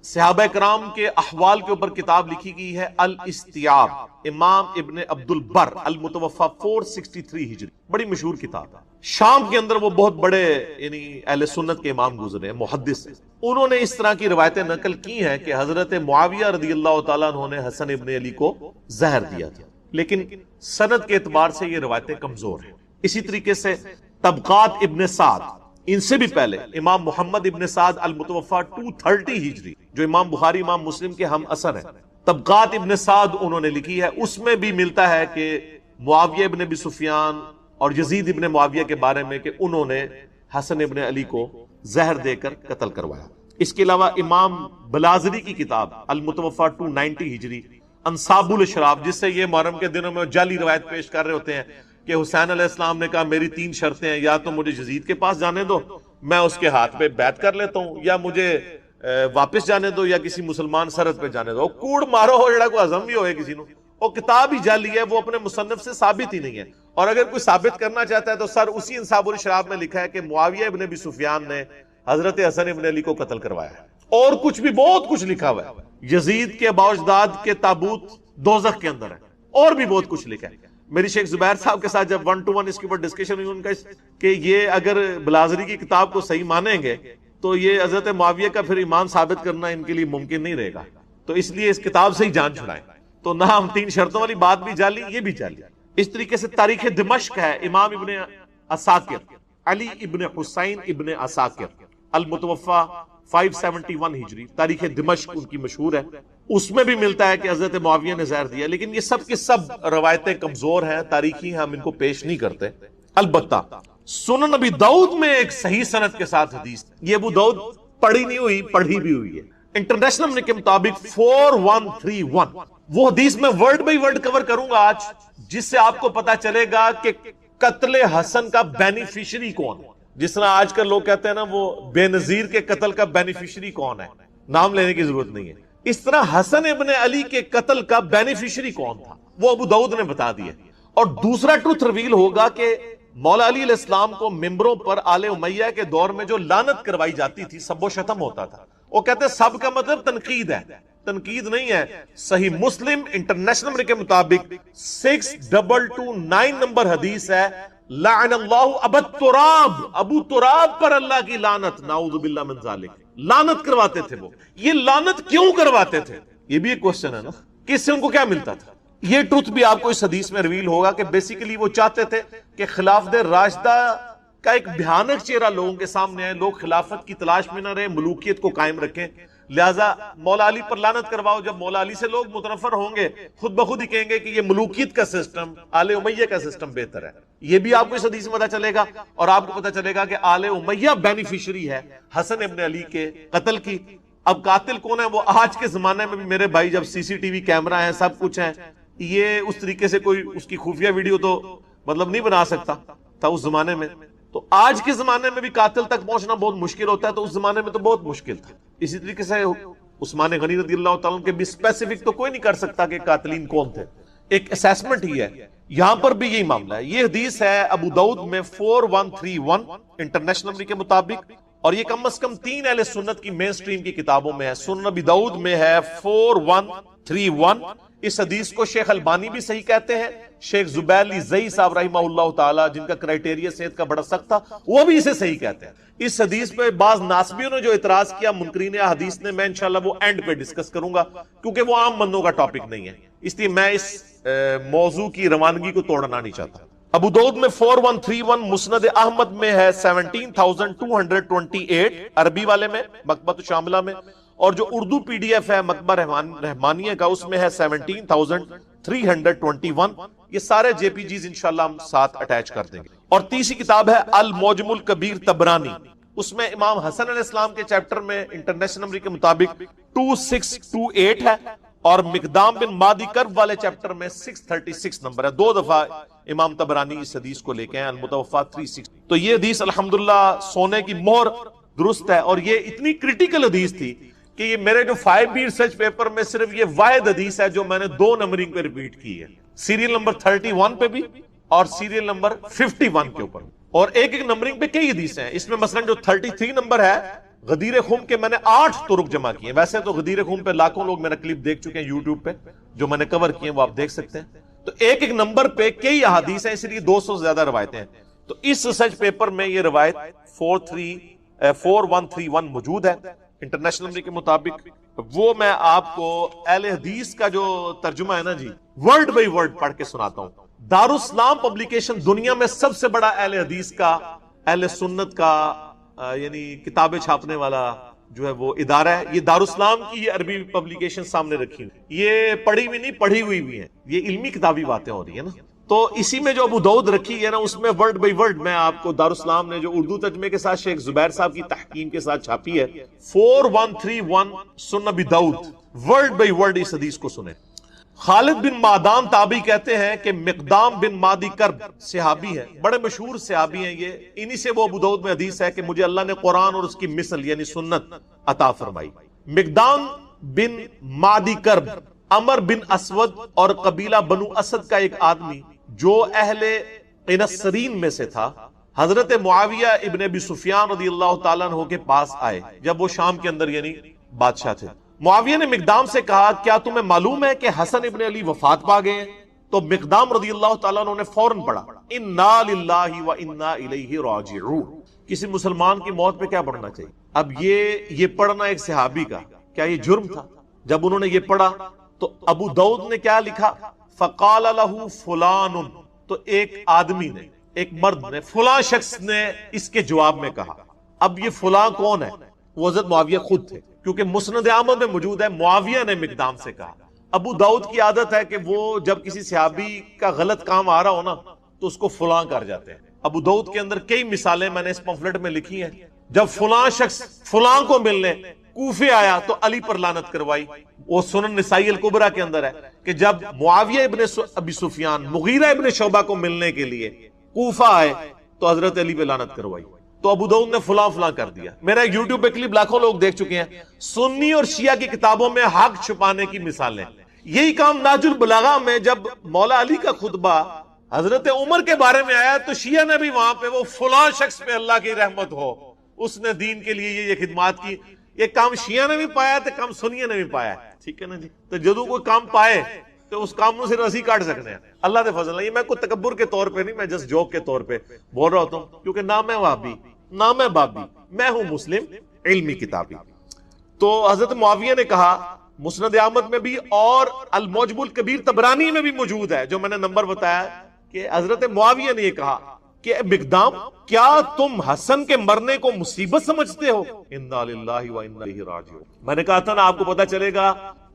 صحابہ کرام کے احوال کے اوپر کتاب لکھی گئی ہے الاستیاب، امام ابن عبد البر المتوفى 463 ہجری، بڑی مشہور کتاب ہے. شام کے اندر وہ بہت بڑے یعنی اہل سنت کے امام گزرے ہیں، محدث ہیں. انہوں نے اس طرح کی روایتیں نقل کی ہیں کہ حضرت معاویہ رضی اللہ تعالیٰ عنہ نے حسن ابن علی کو زہر دیا تھا، لیکن سند کے اعتبار سے یہ روایتیں کمزور ہیں. اسی طریقے سے طبقات ابن سعد، ان سے بھی پہلے امام محمد ابن سعد المتوفى 230 ہجری جو امام بخاری امام مسلم کے ہم اثر ہیں، طبقات ابن سعد انہوں نے لکھی ہے. اس میں بھی ملتا ہے کہ معاویہ ابن ابی سفیان اور یزید ابن معاویہ کے بارے میں کہ انہوں نے حسن ابن علی کو زہر دے کر قتل کروایا. اس کے علاوہ امام بلازری کی کتاب المتوفى 290 ہجری انصاب الاشراف، جس سے یہ محرم کے دنوں میں جعلی روایت پیش کر رہے ہوتے ہیں کہ حسین علیہ السلام نے کہا میری 3 شرطیں ہیں، یا تو مجھے یزید کے پاس جانے دو، میں اس کے ہاتھ پہ بیعت کر لیتا ہوں یا مجھے واپس جانے دو یا کسی مسلمان سرحد پہ جانے دو. کوڑ مارو ہو جڑا کوئی عزم بھی ہوئے کسی نو, وہ کتاب ہی جعلی ہے, وہ اپنے مصنف سے ثابت ہی نہیں ہے. اور اگر کوئی ثابت کرنا چاہتا ہے تو سر اسی انصاب الشراب میں لکھا ہے کہ معاویہ ابن ابی سفیان نے حضرت حسن ابن علی کو قتل کروایا ہے. اور کچھ بھی بہت کچھ لکھا ہوا ہے. یزید کے باوجداد کے تابوت دوزخ کے اندر ہے, اور بھی بہت کچھ لکھا ہے. میری شیخ زبیر صاحب کے ساتھ جب 1 to 1 اس کے اوپر ڈسکشن ہوئی ان کا کہ یہ اگر بلازری کی کتاب کو صحیح مانیں گے تو یہ حضرت معاویہ کا پھر ایمان ثابت کرنا ان کے لیے ممکن نہیں رہے گا, تو اس لیے اس کتاب سے ہی جان چھڑائیں. تو نہ ہم 3 شرطوں والی بات بھی جالی, یہ بھی جالی. اس طریقے سے تاریخ دمشق ہے, امام ابن عساکر علی ابن حسین ابن عساکر المتوفا 571 ہجری, تاریخ دمشق ان کی مشہور ہے. اس میں بھی ملتا ہے کہ حضرت معاویہ نے زہر دیا, لیکن یہ سب کے سب روایتیں کمزور ہیں, تاریخی ہیں, ہم ان کو پیش نہیں کرتے. البتہ سنن ابی داؤد میں ایک صحیح سند کے ساتھ حدیث, یہ ابو داؤد پڑھی نہیں ہوئی, پڑھی بھی ہوئی ہے. انٹرنیشنل کے مطابق 4131, وہ حدیث میں ورڈ بائی ورڈ کور کروں گا آج, جس سے آپ کو پتا چلے گا کہ قتل حسن کا بینیفیشری کون ہے. جس طرح آج کل لوگ کہتے ہیں نا وہ بے نظیر کے قتل کا بینیفیشری کون ہے, نام لینے کی ضرورت نہیں ہے. اس طرح حسن ابن علی کے قتل کا بینیفیشری کون تھا وہ ابو داؤد نے بتا دیا. اور دوسرا ٹروتھ ریویل ہوگا کہ مولا علی علیہ السلام کو ممبروں پر آل امیہ کے دور میں جو لعنت کروائی جاتی تھی, سب و شتم ہوتا تھا, وہ کہتے ہیں سب کا مطلب تنقید ہے, تنقید نہیں ہے. صحیح مسلم انٹرنیشنل کے مطابق 6229 نمبر حدیث ہے, لعن اللہ ابو تراب, ابو تراب پر اللہ کی لعنت, نعوذ باللہ من ذالک. لعنت کرواتے تھے وہ. یہ لعنت کیوں کرواتے تھے, یہ بھی ایک کوسچن ہے نا, کہ اس سے ان کو کیا ملتا تھا. یہ ٹروتھ بھی آپ کو اس حدیث میں ریویل ہوگا کہ بیسیکلی وہ چاہتے تھے کہ خلافت راشدہ کا ایک بھیانک چہرہ لوگوں کے سامنے آئے, لوگ خلافت کی تلاش میں نہ رہے, ملوکیت کو قائم رکھیں, لہٰذا مولا علی پر لعنت کرواؤ. جب مولا علی سے لوگ متنفر ہوں گے خود بخود ہی کہیں گے کہ یہ ملوکیت کا سسٹم, آل امیہ کا سسٹم بہتر ہے. یہ بھی آپ کو اس حدیث میں پتا چلے گا, اور آپ کو پتا چلے گا کہ آل امیہ بینیفیشری ہے حسن ابن علی کے قتل کی. اب قاتل کون ہے, وہ آج کے زمانے میں بھی میرے بھائی جب CCTV کیمرہ ہے, سب کچھ ہے, یہ اس طریقے سے کوئی اس کی خفیہ ویڈیو تو مطلب نہیں بنا سکتا تھا اس زمانے میں. تو آج کے زمانے میں بھی قاتل تک پہنچنا بہت مشکل ہوتا ہے, تو اس زمانے میں تو بہت مشکل تھا. اسی طریقے سے عثمان غنی رضی اللہ تعالیٰ کے بھی اسپیسیفک تو کوئی نہیں کر سکتا کہ قاتلین کون تھے, ایک اسیسمنٹ ہی ہے. یہاں پر بھی یہی معاملہ ہے. یہ حدیث ہے ابو داؤد میں 4131 انٹرنیشنل کے مطابق, اور یہ کم از کم 3 اہل سنت کی مین سٹریم کی کتابوں میں ہے. سنن ابی داؤد میں ہے 4131. اس حدیث کو شیخ البانی بھی صحیح کہتے ہیں, شیخ زبیر علی زئی صاحب رحمہ اللہ تعالی, جن کا کرائیٹیریا صحت کا بڑا سخت تھا, وہ بھی اسے صحیح کہتے ہیں. اس حدیث پہ بعض ناسبیوں نے جو اعتراض کیا منکرین حدیث نے, میں انشاءاللہ وہ اینڈ پہ ڈسکس کروں گا, کیونکہ وہ عام بندوں کا ٹاپک نہیں ہے, اس لیے میں اس موضوع کی روانگی کو توڑنا نہیں چاہتا. ابو داؤد میں 4131, مسند احمد میں ہے 17228 عربی والے میں, مکتبۃ شاملہ میں, اور جو اردو PDF ہے مکتبہ رحمانیہ کا, اس میں ہے 17321. یہ سارے JPGs انشاءاللہ ہم ساتھ اٹیچ کر دیں گے. اور تیسری کتاب ہے المعجم الکبیر طبرانی, اس میں امام حسن علیہ السلام کے چیپٹر میں انٹرنیشنل کے مطابق 2628 ہے, اور مقدام بن مادی کرب والے چیپٹر میں 636 نمبر ہے. 2 دفعہ امام طبرانی اس حدیث کو لے کے ہیں, المتوفا 36. تو یہ حدیث الحمدللہ سونے کی مہر درست ہے, اور یہ اتنی کریٹیکل حدیث تھی کہ یہ میرے جو 5B ریسرچ پیپر میں صرف یہ واحد حدیث ہے جو میں نے 2 نمبرنگ پہ ریپیٹ کی ہے, سیریل نمبر 31 پہ بھی اور سیریل نمبر 51 کے اوپر, اور ایک نمبرنگ پہ کئی حدیث ہیں. اس میں مثلا جو 33 نمبر ہے غدیر خم کے, میں نے 8 طرق جمع کیے. ویسے تو غدیر خم پہ لاکھوں لوگ میرا کلپ دیکھ چکے ہیں یوٹیوب پہ, جو میں نے کور کیے وہ آپ دیکھ سکتے ہیں. تو ایک نمبر پہ کئی احادیث ہیں, اس لیے 200 سے زیادہ روایتیں ہیں. تو اس ریسرچ پیپر میں یہ روایت 4131 موجود ہے انٹرنیشنل کے مطابق. وہ میں آپ کو اہل حدیث کا جو ترجمہ ہے نا جی, ورڈ بائی ورڈ پڑھ کے سناتا ہوں. دارالاسلام پبلیکیشن دنیا میں سب سے بڑا اہل حدیث کا, اہل سنت کا یعنی کتابیں چھاپنے والا جو ہے وہ ادارہ ہے. یہ دارالاسلام کی یہ عربی پبلیکیشن سامنے رکھی ہوئی, یہ پڑھی ہوئی نہیں پڑھی ہوئی بھی ہیں, یہ علمی کتابی باتیں ہو رہی ہیں نا. تو اسی میں جو ابو داؤد رکھی ہے نا, اس میں ورڈ بائی ورڈ میں آپ کو دارالاسلام نے جو اردو ترجمے کے ساتھ شیخ زبیر صاحب کی تحقیم کے ساتھ چھاپی ہے 4131 سنن ابی داؤد, ورڈ بائی ورڈ اس حدیث کو سنیں. خالد بن معدان تابعی کہتے ہیں کہ مقدام بن مادی کرب صحابی ہے، بڑے مشہور صحابی ہیں یہ، انہی سے وہ ابو داؤد میں حدیث ہے کہ مجھے اللہ نے قرآن اور اس کی مثل یعنی سنت عطا فرمائی۔ مقدام بن مادی کرب عمر بن اسود اور قبیلہ بنو اسد کا ایک آدمی جو اہل قنسرین میں سے تھا، حضرت معاویہ ابن ابی سفیان رضی اللہ تعالیٰ عنہ کے پاس آئے جب وہ شام کے اندر یعنی بادشاہ تھے۔ معاویہ نے مقدام سے کہا کیا تمہیں معلوم ہے کہ حسن ابن علی وفات پا گئے ہیں؟ تو مقدام رضی اللہ تعالیٰ عنہ نے فوراً پڑھا انا للہ و انا الیہ راجعون۔ کسی مسلمان کی موت پہ کیا پڑھنا چاہیے؟ اب یہ پڑھنا ایک صحابی کا کیا یہ جرم تھا؟ جب انہوں نے یہ پڑھا تو ابو داؤد نے کیا لکھا؟ فقال لہ فلان، تو ایک آدمی نے، ایک مرد نے، فلاں شخص نے اس کے جواب میں کہا۔ اب یہ فلاں کون ہے؟ وہ حضرت معاویہ خود تھے، کیونکہ مسند احمد میں موجود ہے معاویہ نے مقدام سے کہا۔ ابو داؤد کی عادت ہے کہ وہ جب کسی صحابی کا غلط کام آ رہا ہو نا تو اس کو فلاں کر جاتے ہیں۔ ابو داؤد کے اندر کئی مثالیں میں نے اس پمفلٹ میں لکھی ہیں، جب فلاں شخص فلاں کو ملنے کوفے آیا تو علی پر لعنت کروائی۔ وہ سنن نسائی الکبریٰ کے اندر ہے کہ جب معاویہ ابن ابی سفیان مغیرہ ابن شعبہ کو ملنے کے لیے کوفہ آئے تو حضرت علی پہ لعنت کروائی، تو ابو داؤد نے فلاں فلاں کر دیا۔ میرا یوٹیوب پہ کلپ لاکھوں لوگ دیکھ چکے ہیں، سنی اور شیعہ کی کتابوں میں حق چھپانے کی مثالیں۔ یہی کام ناج البلاغہ میں جب مولا علی کا خطبہ حضرت عمر کے بارے میں آیا تو شیعہ نے بھی وہاں پہ وہ فلاں شخص پہ اللہ کی رحمت ہو، اس نے دین کے لیے یہ خدمات کی، یہ کام شیعہ نے بھی پایا تو کام سنیہ نے بھی پایا، ٹھیک ہے نا جی؟ تو جدو کوئی کام پائے تو اس کام سے رسی کاٹ سکتے ہیں، اللہ دے فضل۔ یہ میں کوئی تکبر کے طور پہ نہیں، میں جس جوک کے طور پہ بول رہا ہوتا ہوں، کیونکہ نہ میں وہابی نہ میں بابی، میں ہوں مسلم علمی کتابی۔ تو حضرت معاویہ نے کہا، مسند احمد میں بھی اور المعجم الکبیر طبرانی میں بھی موجود ہے جو میں نے نمبر بتایا، کہ حضرت معاویہ نے یہ کہا کہ مقدام کیا تم حسن کے مرنے کو مصیبت سمجھتے ہو؟ انا للہ و انا الیہ راجعون۔ میں نے کہا تھا نا آپ کو پتا چلے گا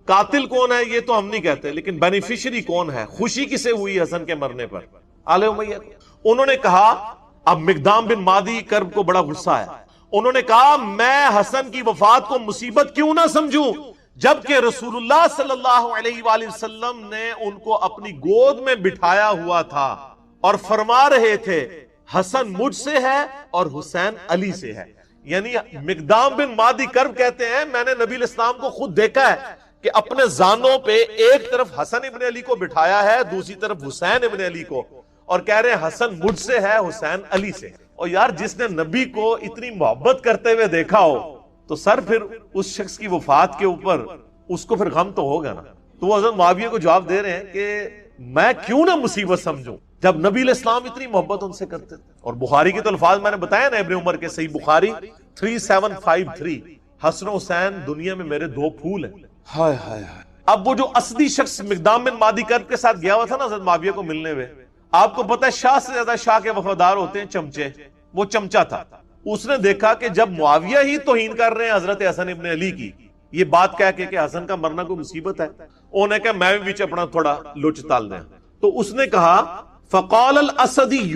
قاتل کون ہے یہ تو ہم نہیں کہتے، لیکن بینیفیشری کون ہے، خوشی کسے ہوئی حسن کے مرنے پر؟ آل امیہ۔ انہوں نے کہا، اب مقدام بن مادی کرب کو بڑا غصہ ہے، انہوں نے کہا میں حسن کی وفات کو مصیبت کیوں نہ سمجھوں جبکہ رسول اللہ صلی اللہ علیہ وآلہ وسلم نے ان کو اپنی گود میں بٹھایا ہوا تھا اور فرما رہے تھے حسن مجھ سے ہے اور حسین علی سے ہے۔ یعنی مقدام بن مادی کرب کہتے ہیں میں نے نبی الاسلام کو خود دیکھا ہے کہ اپنے زانوں پہ ایک طرف حسن ابن علی کو بٹھایا ہے، دوسری طرف حسین ابن علی کو، اور کہہ رہے ہیں حسن مجھ سے ہے حسین علی سے۔ اور یار جس نے نبی کو اتنی محبت کرتے ہوئے دیکھا ہو تو سر پھر اس شخص کی وفات کے اوپر اس کو پھر غم تو ہوگا نا۔ تو وہ حضرت معاویہ کو جواب دے رہے ہیں کہ میں کیوں نہ مصیبت سمجھوں جب نبی الاسلام اتنی محبت ان سے کرتے تھے۔ اور بخاری کے تو الفاظ میں نے بتایا نا ابن عمر کے، صحیح بخاری 3753، حسن و حسین دنیا میں میرے دو پھول ہیں۔ ہائے ہائے ہائے۔ اب وہ جو اصلی شخص مقدام بن مادی کرب کے ساتھ گیا ہوا تھا نا حضرت معاویہ کو ملنے ہوئے، آپ کو پتہ ہے شاہ سے زیادہ شاہ کے وفادار ہوتے ہیں چمچے، وہ چمچا تھا۔ اس نے دیکھا کہ جب معاویہ ہی توہین کر رہے ہیں حضرت حسن ابن علی کی، یہ بات کہہ کے کہ حسن کا مرنا کوئی مصیبت ہے، انہوں نے کہا میں بھی بیچ اپنا تھوڑا لچ تال دیں۔ تو اس نے کہا فقال الاسدی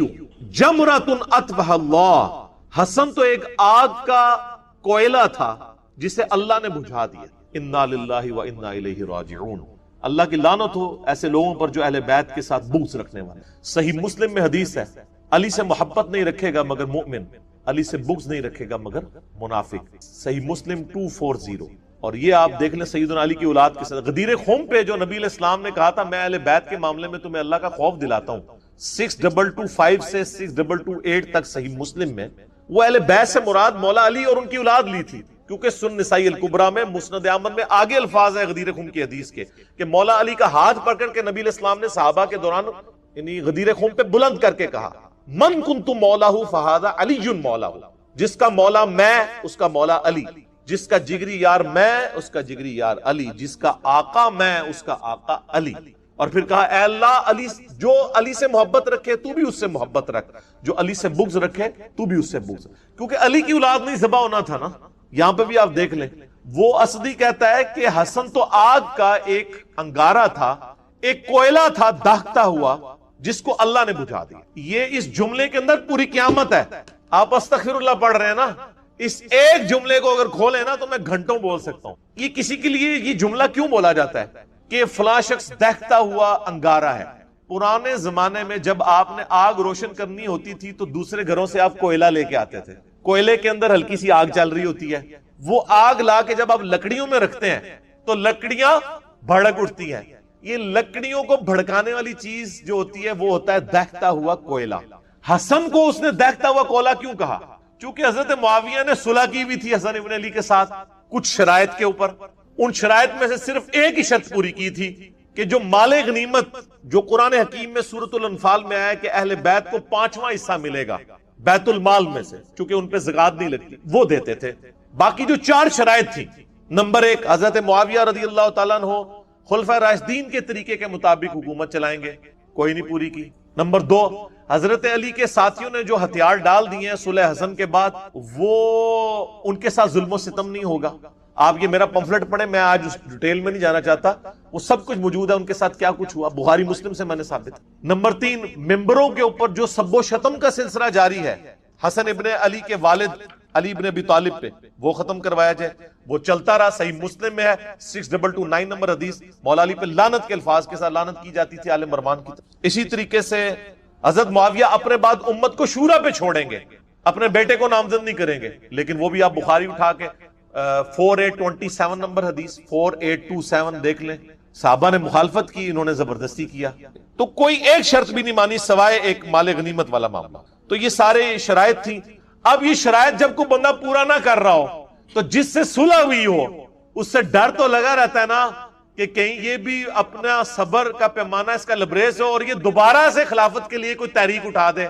جمرۃ اطفئ اللہ، حسن تو ایک آگ کا کوئلہ تھا جسے اللہ نے بجھا دیا۔ انا للہ و انا الیہ راجعون۔ اللہ کی لعنت ہو ایسے لوگوں پر جو اہل بیت کے ساتھ بغض رکھنے والے۔ صحیح مسلم میں حدیث ہے، علی سے محبت نہیں رکھے گا مگر مومن، علی سے بغض نہیں رکھے گا مگر منافق۔ صحیح مسلم 240۔ اور یہ آپ دیکھ لیں سیدنا علی کی اولاد کے ساتھ غدیر خم پہ جو نبی علیہ السلام نے کہا تھا میں اہل بیت کے معاملے میں تمہیں اللہ کا خوف دلاتا ہوں، 6225 سے 6228 تک صحیح مسلم میں، وہ اہل بیت سے مراد مولا علی اور ان کی اولاد لی تھی، کیونکہ سنن نسائی الکبریٰ میں مسند احمد میں آگے الفاظ ہیں غدیر خم کی حدیث کے کہ مولا علی کا ہاتھ پکڑ کے نبی علیہ السلام نے صحابہ کے دوران یعنی غدیر خم پہ بلند کر کے کہا من کنت مولاہ فہذا علی مولاہ، جس کا مولا میں اس کا مولا علی، جس کا جگری یار میں اس کا جگری یار علی، جس کا آقا میں اس کا آقا علی۔ اور پھر کہا اے اللہ علی جو علی سے محبت رکھے تو بھی اس سے محبت رکھ، جو علی سے بغض رکھے تو بھی اس سے بغض، کیونکہ علی کی اولاد نہیں ذبح ہونا تھا نا۔ یہاں پہ بھی آپ دیکھ لیں وہ اسدی کہتا ہے کہ حسن تو آگ کا ایک انگارہ تھا، ایک کوئلہ تھا دہتا ہوا جس کو اللہ نے بجھا دیا۔ یہ اس جملے کے اندر پوری قیامت ہے۔ آپ استغفر اللہ پڑھ رہے ہیں نا، اس ایک جملے کو اگر کھولے نا تو میں گھنٹوں بول سکتا ہوں۔ یہ کسی کے لیے یہ جملہ کیوں بولا جاتا ہے؟ کہ فلاں شخص دہتا ہوا انگارہ ہے. پرانے زمانے میں جب آپ نے آگ روشن کرنی ہوتی تھی تو دوسرے گھروں سے آپ کوئلہ لے کے آتے تھے. کوئلے کے اندر ہلکی سی آگ چل رہی ہوتی ہے, وہ آگ لا کے جب آپ لکڑیوں میں رکھتے ہیں تو لکڑیاں بھڑک اٹھتی ہیں. یہ لکڑیوں کو بھڑکانے والی چیز جو ہوتی ہے وہ ہوتا ہے دہتا ہوا کوئلہ. حسن کو اس نے دہتا ہوا کوئلہ کیوں کہا؟ چونکہ حضرت معاویہ نے صلح کی بھی تھی حسن ابن علی کے ساتھ کچھ شرائط کے اوپر. ان شرائط میں سے صرف ایک ہی شرط پوری کی تھی کہ جو مال غنیمت جو قرآن حکیم میں سورۃ الانفال میں آیا کہ اہل بیت کو 5واں حصہ ملے گا بیت المال میں سے, چونکہ ان پہ زکات نہیں لگتی, وہ دیتے تھے. باقی جو 4 شرائط تھی, نمبر 1 حضرت معاویہ رضی اللہ تعالیٰ عنہ خلفائے راشدین کے طریقے کے مطابق حکومت چلائیں گے, کوئی نہیں پوری کی. نمبر 2 حضرت علی کے ساتھیوں نے جو ہتھیار ڈال دیے ہیں صلح حسن کے بعد, وہ ان کے ساتھ ظلم و ستم نہیں ہوگا. آپ یہ میرا پمفلٹ پڑھیں, میں آج اس ڈیٹیل میں نہیں جانا چاہتا, وہ سب کچھ موجود ہے ان کے ساتھ کیا کچھ ہوا, بخاری مسلم سے میں نے ثابت. نمبر 3 ممبروں کے اوپر جو سب و شتم کا سلسلہ جاری ہے حسن ابن علی کے والد علی ابن ابی طالب پہ, وہ ختم کروایا جائے. وہ چلتا رہا, صحیح مسلم میں ہے 6229 نمبر حدیث, مولا علی پہ لعنت کے الفاظ کے ساتھ لعنت کی جاتی تھی آل مروان کی طرف. اسی طریقے سے حضرت معاویہ اپنے بعد امت کو شورا پہ چھوڑیں گے, اپنے بیٹے کو نامزد نہیں کریں گے. لیکن وہ بھی آپ بخاری اٹھا کے 4827 نمبر حدیث 4827 دیکھ لیں, صحابہ نے مخالفت کی, انہوں نے زبردستی کیا, تو کوئی ایک شرط بھی نہیں مانی سوائے ایک مال غنیمت والا معاملہ. تو یہ سارے شرائط تھی. اب یہ شرائط جب کوئی بندہ پورا نہ کر رہا ہو تو جس سے صلح ہوئی ہو اس سے ڈر تو لگا رہتا ہے نا کہ کہیں یہ بھی اپنا صبر کا پیمانہ اس کا لبریز ہو اور یہ دوبارہ سے خلافت کے لیے کوئی تحریک اٹھا دے.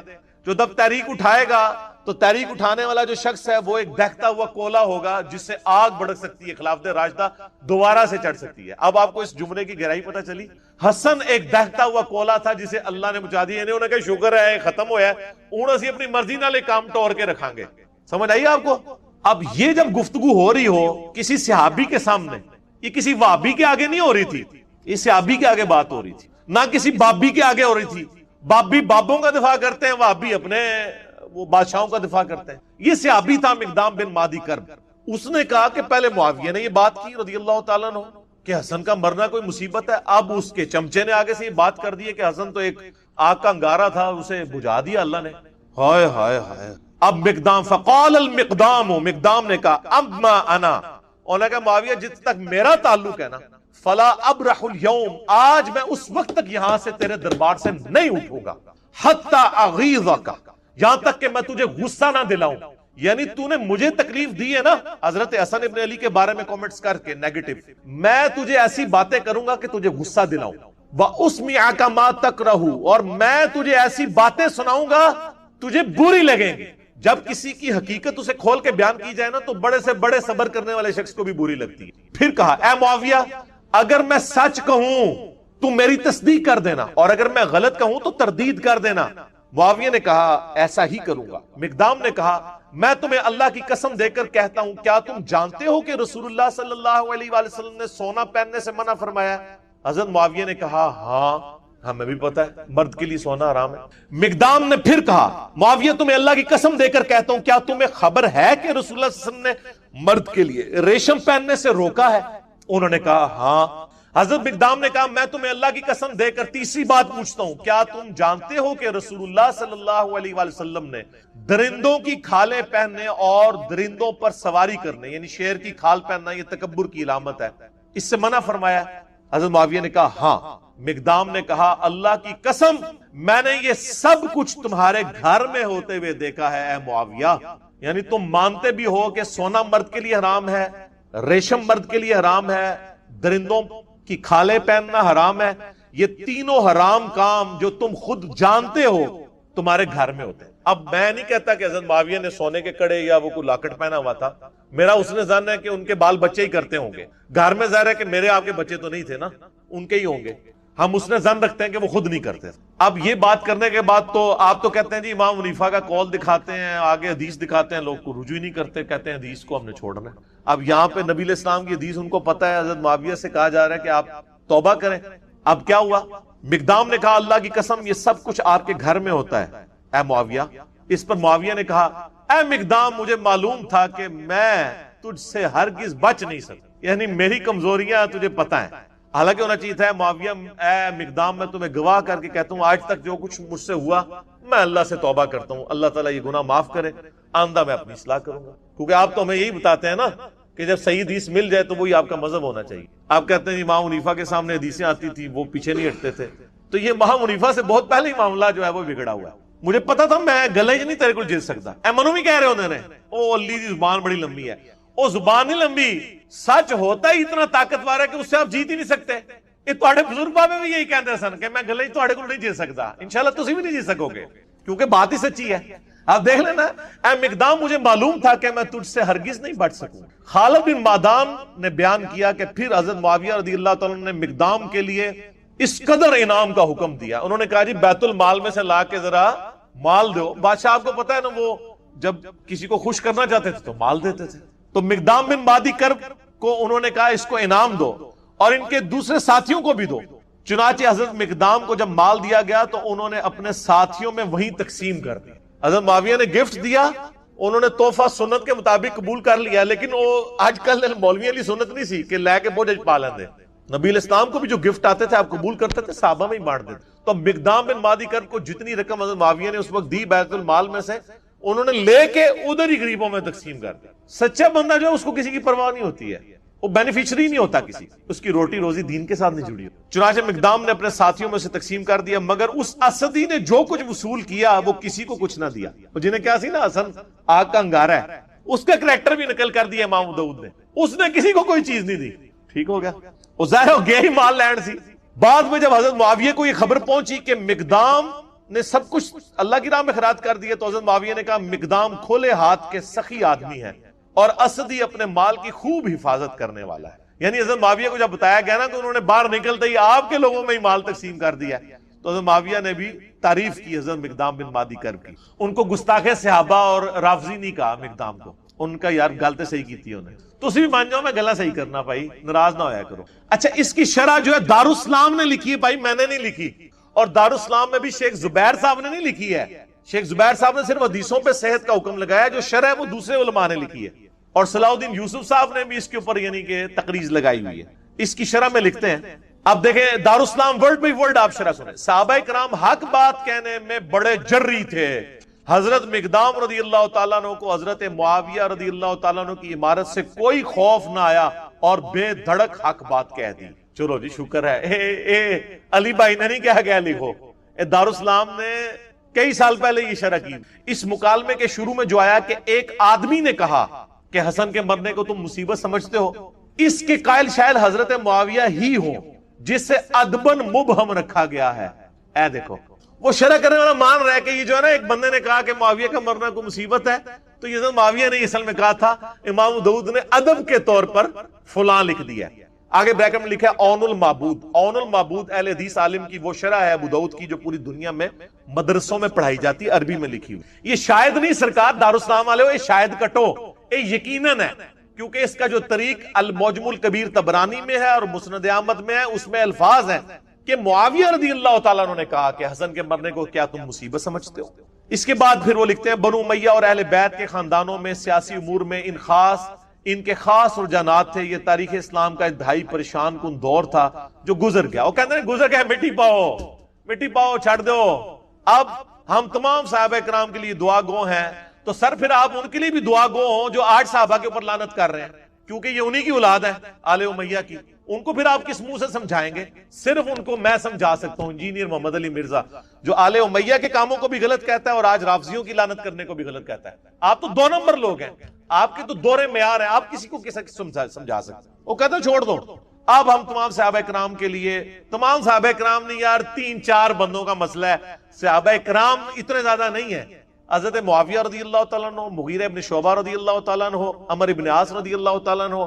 جو جب تحریک اٹھائے گا تو تحریک اٹھانے والا جو شخص ہے وہ ایک دہتا ہوا کوئلہ ہوگا جس سے آگ بڑھ سکتی ہے, خلافت راشدہ دوبارہ سے چڑھ سکتی ہے. اب آپ کو اس جملے کی گہرائی پتہ چلی. حسن ایک دہتا ہوا کوئلہ تھا جسے اللہ نے بچا دیا. انہوں نے کہا شکر ہے ختم ہوا ہے, انہوں سے اپنی مرضی نہ لے کام ٹور کے رکھاں گے. سمجھ آئیے آپ کو؟ اب یہ جب گفتگو ہو رہی ہو کسی صحابی کے سامنے, یہ کسی وہابی کے آگے نہیں ہو رہی تھی, یہ صحابی کے آگے بات ہو رہی تھی, نہ کسی بابی کے آگے ہو رہی تھی. بابی بابوں کا دفاع کرتے ہیں, وہابی اپنے وہ بادشاہوں کا دفاع کرتے ہیں. یہ صحابی تھا مقدام بن مادی کرب. اس نے کہا کہ پہلے معاویہ نے یہ بات کی رضی اللہ تعالیٰ عنہ کہ حسن کا مرنا کوئی مصیبت ہے. اب اس کے چمچے نے آگے سے یہ بات کر دی کہ حسن تو ایک آگ کا انگارہ تھا, اسے بجھا دیا اللہ نے. ہائے ہائے ہائے. اب مقدام فقال المقدام, مقدام نے کہا اما انا, انہوں نے کہا معاویہ جت تک میرا تعلق ہے نا, فلا ابرح اليوم, آج میں اس وقت تک یہاں سے تیرے دربار سے نہیں اٹھوں گا, حتی اغیظک, یہاں تک کہ میں تجھے غصہ نہ دلاؤں. یعنی تو نے مجھے تکلیف دی ہے نا حضرت حسن ابن علی کے بارے میں کامنٹس کر کے نیگیٹو, میں تجھے ایسی باتیں کروں گا کہ تجھے غصہ دلاؤں. وَأُسْمِعَكَ مَا تَكْرَهُ, اور میں تجھے ایسی باتیں سناؤں گا تجھے بری لگیں گی. جب کسی کی حقیقت اسے کھول کے بیان کی جائے نا تو بڑے سے بڑے صبر کرنے والے شخص کو بھی بری لگتی ہے. پھر کہا اے معاویہ اگر میں سچ کہوں تو میری تصدیق کر دینا, اور اگر میں غلط کہوں تو تردید کر دینا. معاویہ نے کہا ایسا ہی کروں گا. مقدام نے کہا میں تمہیں اللہ کی قسم دے کر کہتا ہوں, کیا تم جانتے ہو کہ رسول اللہ صلی اللہ علیہ وآلہ وسلم نے سونا پہننے سے منع فرمایا؟ حضرت معاویہ نے کہا ہاں ہمیں بھی پتا ہے مرد کے لیے سونا حرام ہے. مقدام نے پھر کہا معاویہ تمہیں اللہ کی قسم دے کر کہتا ہوں, کیا تمہیں خبر ہے کہ رسول اللہ صلی اللہ علیہ وسلم نے مرد کے لیے ریشم پہننے سے روکا ہے؟ انہوں نے کہا ہاں. حضرت مقدام نے کہا میں تمہیں اللہ کی قسم دے کر تیسری بات پوچھتا ہوں, کیا تم جانتے ہو کہ رسول اللہ صلی اللہ علیہ وآلہ وسلم نے درندوں کی کھالیں پہننے اور درندوں پر سواری کرنے, یعنی شیر کی کھال پہننا یہ تکبر کی علامت ہے, اس سے منع فرمایا؟ حضرت معاویہ نے کہا ہاں. مقدام نے کہا اللہ کی قسم میں نے یہ سب کچھ تمہارے گھر میں ہوتے ہوئے دیکھا ہے اے معاویہ. یعنی تم مانتے بھی ہو کہ سونا مرد کے لیے حرام ہے, ریشم مرد کے لیے حرام ہے, درندوں کی کھالیں پہننا حرام ہے. یہ تینوں حرام کام جو تم خود جانتے ہو تمہارے گھر میں ہوتے ہیں. اب میں نہیں کہتا کہ حضرت معاویہ نے سونے کے کڑے یا وہ کوئی لاکٹ پہنا ہوا تھا, میرا اس نے ظن ہے کہ ان کے بال بچے ہی کرتے ہوں گے. گھر میں ظاہر ہے کہ میرے آپ کے بچے تو نہیں تھے نا, ان کے ہی ہوں گے. ہم اس نے ظن رکھتے ہیں کہ وہ خود نہیں کرتے. اب یہ بات کرنے کے بعد تو آپ تو کہتے ہیں جی امام حنیفہ کا قول دکھاتے ہیں, آگے حدیث دکھاتے ہیں, لوگ کو رجوع ہی نہیں کرتے, کہتے ہیں حدیث کو ہم نے چھوڑنا ہے. اب یہاں پہ نبی علیہ السلام کی حدیث ان کو پتہ ہے, حضرت معاویہ سے کہا جا رہا ہے کہ آپ توبہ کریں. اب کیا ہوا؟ مقدام نے کہا اللہ کی قسم یہ سب کچھ آپ کے گھر میں ہوتا ہے اے معاویہ. اس پر معاویہ نے کہا اے مقدام مجھے معلوم تھا کہ میں تجھ سے ہرگز بچ نہیں سکتا, یعنی میری کمزوریاں تجھے پتہ ہیں. حالانکہ ہونا چاہیے تھا معاویہ اے مقدام میں تمہیں گواہ کر کے کہتا ہوں آج تک جو کچھ مجھ سے ہوا میں اللہ سے توبہ کرتا ہوں، اللہ تعالیٰ یہ گناہ معاف کرے، آئندہ میں اپنی اصلاح کروں گا. کیونکہ آپ تو ہمیں یہی بتاتے ہیں نا کہ جب صحیح حدیث مل جائے تو وہی آپ کا مذہب ہونا چاہیے. آپ کہتے ہیں امام حنیفہ کے سامنے حدیثیں آتی تھی وہ پیچھے نہیں ہٹتے تھے، تو یہ امام حنیفہ سے بہت پہلے ہی معاملہ جو ہے وہ بگڑا ہوا ہے. مجھے پتا تھا میں گلے نہیں تیرے کو جیت سکتا. اے منو بھی کہہ رہے ہوتے ہیں او علی دی زبان بڑی لمبی ہے. او زبان نہیں لمبی، سچ ہوتا ہی اتنا طاقتور ہے کہ اس سے آپ جیت ہی نہیں سکتے. یہ تواڈے بزرگ بابے بھی یہی کہتے سن کہ میں گلے تواڈے کو نہیں جیت سکتا. انشاءاللہ تسی بھی نہیں جیت سکو گے کیونکہ بات ہی سچی ہے. آپ دیکھ لینا اے مقدام مجھے معلوم تھا کہ میں تجھ سے ہرگز نہیں بچ سکوں. خالد بن معدان نے بیان کیا کہ پھر حضرت معاویہ رضی اللہ تعالیٰ نے مقدام کے لیے اس قدر انعام کا حکم دیا. انہوں نے کہا جی بیت المال میں سے لا کے ذرا مال دو. بادشاہ آپ کو پتا ہے نا وہ جب کسی کو خوش کرنا چاہتے تھے تو مال دیتے تھے. تو مقدام بن مادی کرب کو انہوں نے کہا اس کو انعام دو اور ان کے دوسرے ساتھیوں کو بھی دو. چنانچہ حضرت مقدام کو جب مال دیا گیا تو انہوں نے اپنے ساتھیوں میں وہی تقسیم کر دیا. حضرت معاویہ نے گفٹ دیا، انہوں نے تحفہ سنت کے مطابق قبول کر لیا، لیکن وہ آج کل مولوی علی سنت نہیں سی کہ لے کے بوجھ پا لیندے. نبی الاسلام کو بھی جو گفٹ آتے تھے آپ قبول کرتے تھے، صحابہ میں ہی بانٹ دیتے. تو مقدام بن مادی کرب کو جتنی رقم حضرت معاویہ نے اس وقت دی بیت المال میں سے انہوں نے لے کے ادھر ہی غریبوں میں تقسیم کر دیا. سچا بندہ جو ہے اس کو کسی کی پرواہ نہیں ہوتی ہے، وہ بینیفیشری نہیں ہوتا کسی، اس کی روٹی روزی دین کے ساتھ نہیں جڑی. چنانچہ مقدام نے اپنے ساتھیوں میں سے تقسیم کر دیا، مگر اس اسدی نے جو کچھ وصول کیا وہ کسی کو کچھ نہ دیا. جنہیں کیا سی نا حسن آگ کا انگارہ ہے، اس کا کریکٹر بھی نقل کر دیا امام داؤد نے، اس نے کسی کو کوئی چیز نہیں دی. ٹھیک ہو گیا، وہ ظاہر ہو گیا ہی مال لینڈ سی. بعد میں جب حضرت معاویہ کو یہ خبر پہنچی کہ مقدام نے سب کچھ اللہ کی راہ میں خیرات کر دیا تو حضرت معاویہ نے کہا مقدام کھلے ہاتھ کے سخی آدمی ہے اور اسدی اپنے مال کی خوب حفاظت کرنے والا ہے. یعنی حضرت معاویہ کو جب بتایا گیا نا کہ انہوں نے باہر نکلتے ہی آپ کے لوگوں میں ہی مال تقسیم کر دیا تو حضرت معاویہ نے بھی تعریف کی حضرت مقدام بن مادی کرب کی. ان کو گستاخ صحابہ اور رافضی نہیں کہا مقدام کو، ان کا یار گل صحیح کی تھی انہیں. تو اسی بھی مان جاؤ میں گلا صحیح کرنا بھائی، ناراض نہ ہویا کرو. اچھا اس کی شرح جو ہے دارالاسلام نے لکھی ہے بھائی، میں نے نہیں لکھی. اور دارالاسلام میں بھی شیخ زبیر صاحب نے نہیں لکھی ہے. شیخ زبیر صاحب نے صرف حدیثوں پہ صحت کا حکم لگایا، جو شرح ہے وہ دوسرے علماء نے لکھی ہے. اور صلاح الدین یوسف صاحب نے بھی اس کے اوپر یعنی کہ تقریض لگائی ہوئی ہے. اس کی شرح میں لکھتے ہیں، اب دیکھیں دارالاسلام ورڈ بائی ورڈ آپ شرح سنیں. صحابہ کرام حق بات کہنے میں بڑے جرری تھے. حضرت مقدام رضی اللہ تعالیٰ عنہ کو حضرت معاویہ رضی اللہ تعالیٰ عنہ کی عمارت سے کوئی خوف نہ آیا اور بے دھڑک حق بات کہہ دی. چلو جی شکر ہے. اے علی بھائی نے نہیں کہا گیا لکھو، دارالاسلام نے کئی سال پہلے یہ شرح کی. اس مکالمے کے شروع میں جو آیا کہ ایک آدمی نے کہا کہ حسن کے مرنے کو تم مصیبت سمجھتے ہو، اس کے قائل شاید حضرت معاویہ ہی ہو جس سے ادبن مبہم رکھا گیا ہے. اے دیکھو وہ شرح کرنے والا مان رہا ہے کہ یہ جو ہے نا ایک بندے نے کہا کہ معاویہ کا مرنا کو مصیبت ہے، تو یہ معاویہ نے اصل میں کہا تھا، امام داؤد نے ادب کے طور پر فلاں لکھ دیا. آگے بریکٹ میں لکھا ہے اون المعبود. اون المعبود اہل حدیث عالم کی وہ شرح ہے ابو داؤد کی جو پوری دنیا میں مدرسوں میں پڑھائی جاتی ہے، عربی میں لکھی ہوئی. یہ شاید نہیں سرکار دارالاسلام والے ہو، یہ شاید کٹو، یہ یقیناً ہے، کیونکہ اس کا جو طریق المعجم الکبیر طبرانی میں ہے اور مسند احمد میں ہے، اس میں الفاظ ہیں کہ معاویہ رضی اللہ تعالیٰ عنہ نے کہا کہ حسن کے مرنے کو کیا تم مصیبت سمجھتے ہو. اس کے بعد پھر وہ لکھتے ہیں بنو امیہ اور اہل بیت کے خاندانوں میں سیاسی امور میں ان کے خاص رجحانات تھے. یہ تاریخ اسلام کا انتہائی پریشان کن دور تھا جو گزر گیا. وہ کہتے ہیں گزر گیا، مٹی پاؤ چھڑ دو. اب ہم تمام صحابہ کرام کے لیے دعا گو ہیں، تو سر پھر آپ ان کے لیے بھی دعا گو ہوں جو آج صحابہ کے اوپر لعنت کر رہے ہیں، کیونکہ یہ انہی کی اولاد ہے آل امیہ کی. ان کو پھر آپ کس منہ سے سمجھائیں گے؟ صرف ان کو میں سمجھا سکتا ہوں، انجینئر محمد علی مرزا، جو آل امیہ کے کاموں کو بھی غلط کہتا ہے اور آج رافضیوں کی لعنت کرنے کو بھی غلط کہتا ہے. آپ تو دو نمبر لوگ ہیں، آپ کے تو دورے معیار ہیں، آپ کسی کو سمجھا سکتے. وہ کہتا ہے چھوڑ دو. اب ہم تمام صحابہ کرام کے لیے، تمام صحابہ کرام نہیں یار، 3-4 بندوں کا مسئلہ ہے. صحابہ کرام اتنے زیادہ نہیں ہیں. حضرت معاویہ رضی اللہ تعالیٰ عنہ، مغیرہ ابن شعبہ رضی اللہ تعالیٰ عنہ، عمر ابن عاص رضی اللہ تعالیٰ عنہ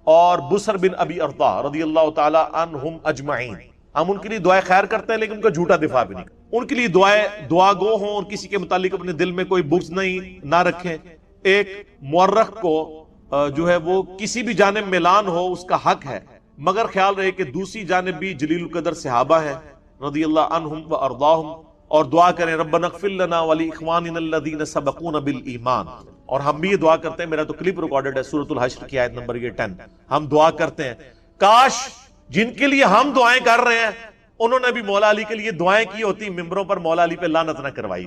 اور بسر بن ابی ارطا رضی اللہ تعالیٰ عنہم اجمعین. ہم ان کے لیے دعائیں خیر کرتے ہیں لیکن ان کا جھوٹا دفاع بھی نہیں. ان کے لیے دعا گو ہوں اور کسی کے متعلق اپنے دل میں کوئی بغض نہ رکھیں. ایک مورخ کو جو ہے وہ کسی بھی جانب میلان ہو اس کا حق ہے، مگر خیال رہے کہ دوسری جانب بھی جلیل القدر صحابہ ہیں رضی اللہ عنہم و ارضاہم. اور دعا کریں ربنا اغفر لنا ولاخواننا الذین سبقونا بالایمان. اور ہم بھی یہ دعا کرتے ہیں، میرا تو کلپ ریکارڈڈ ہے سورۃ الحشر کی آیت نمبر 10. ہم دعا کرتے ہیں کاش جن کے لیے ہم دعائیں کر رہے ہیں انہوں نے بھی مولا علی کے لیے دعائیں کی ہوتی، ممبروں پر مولا علی پہ لعنت نہ کروائی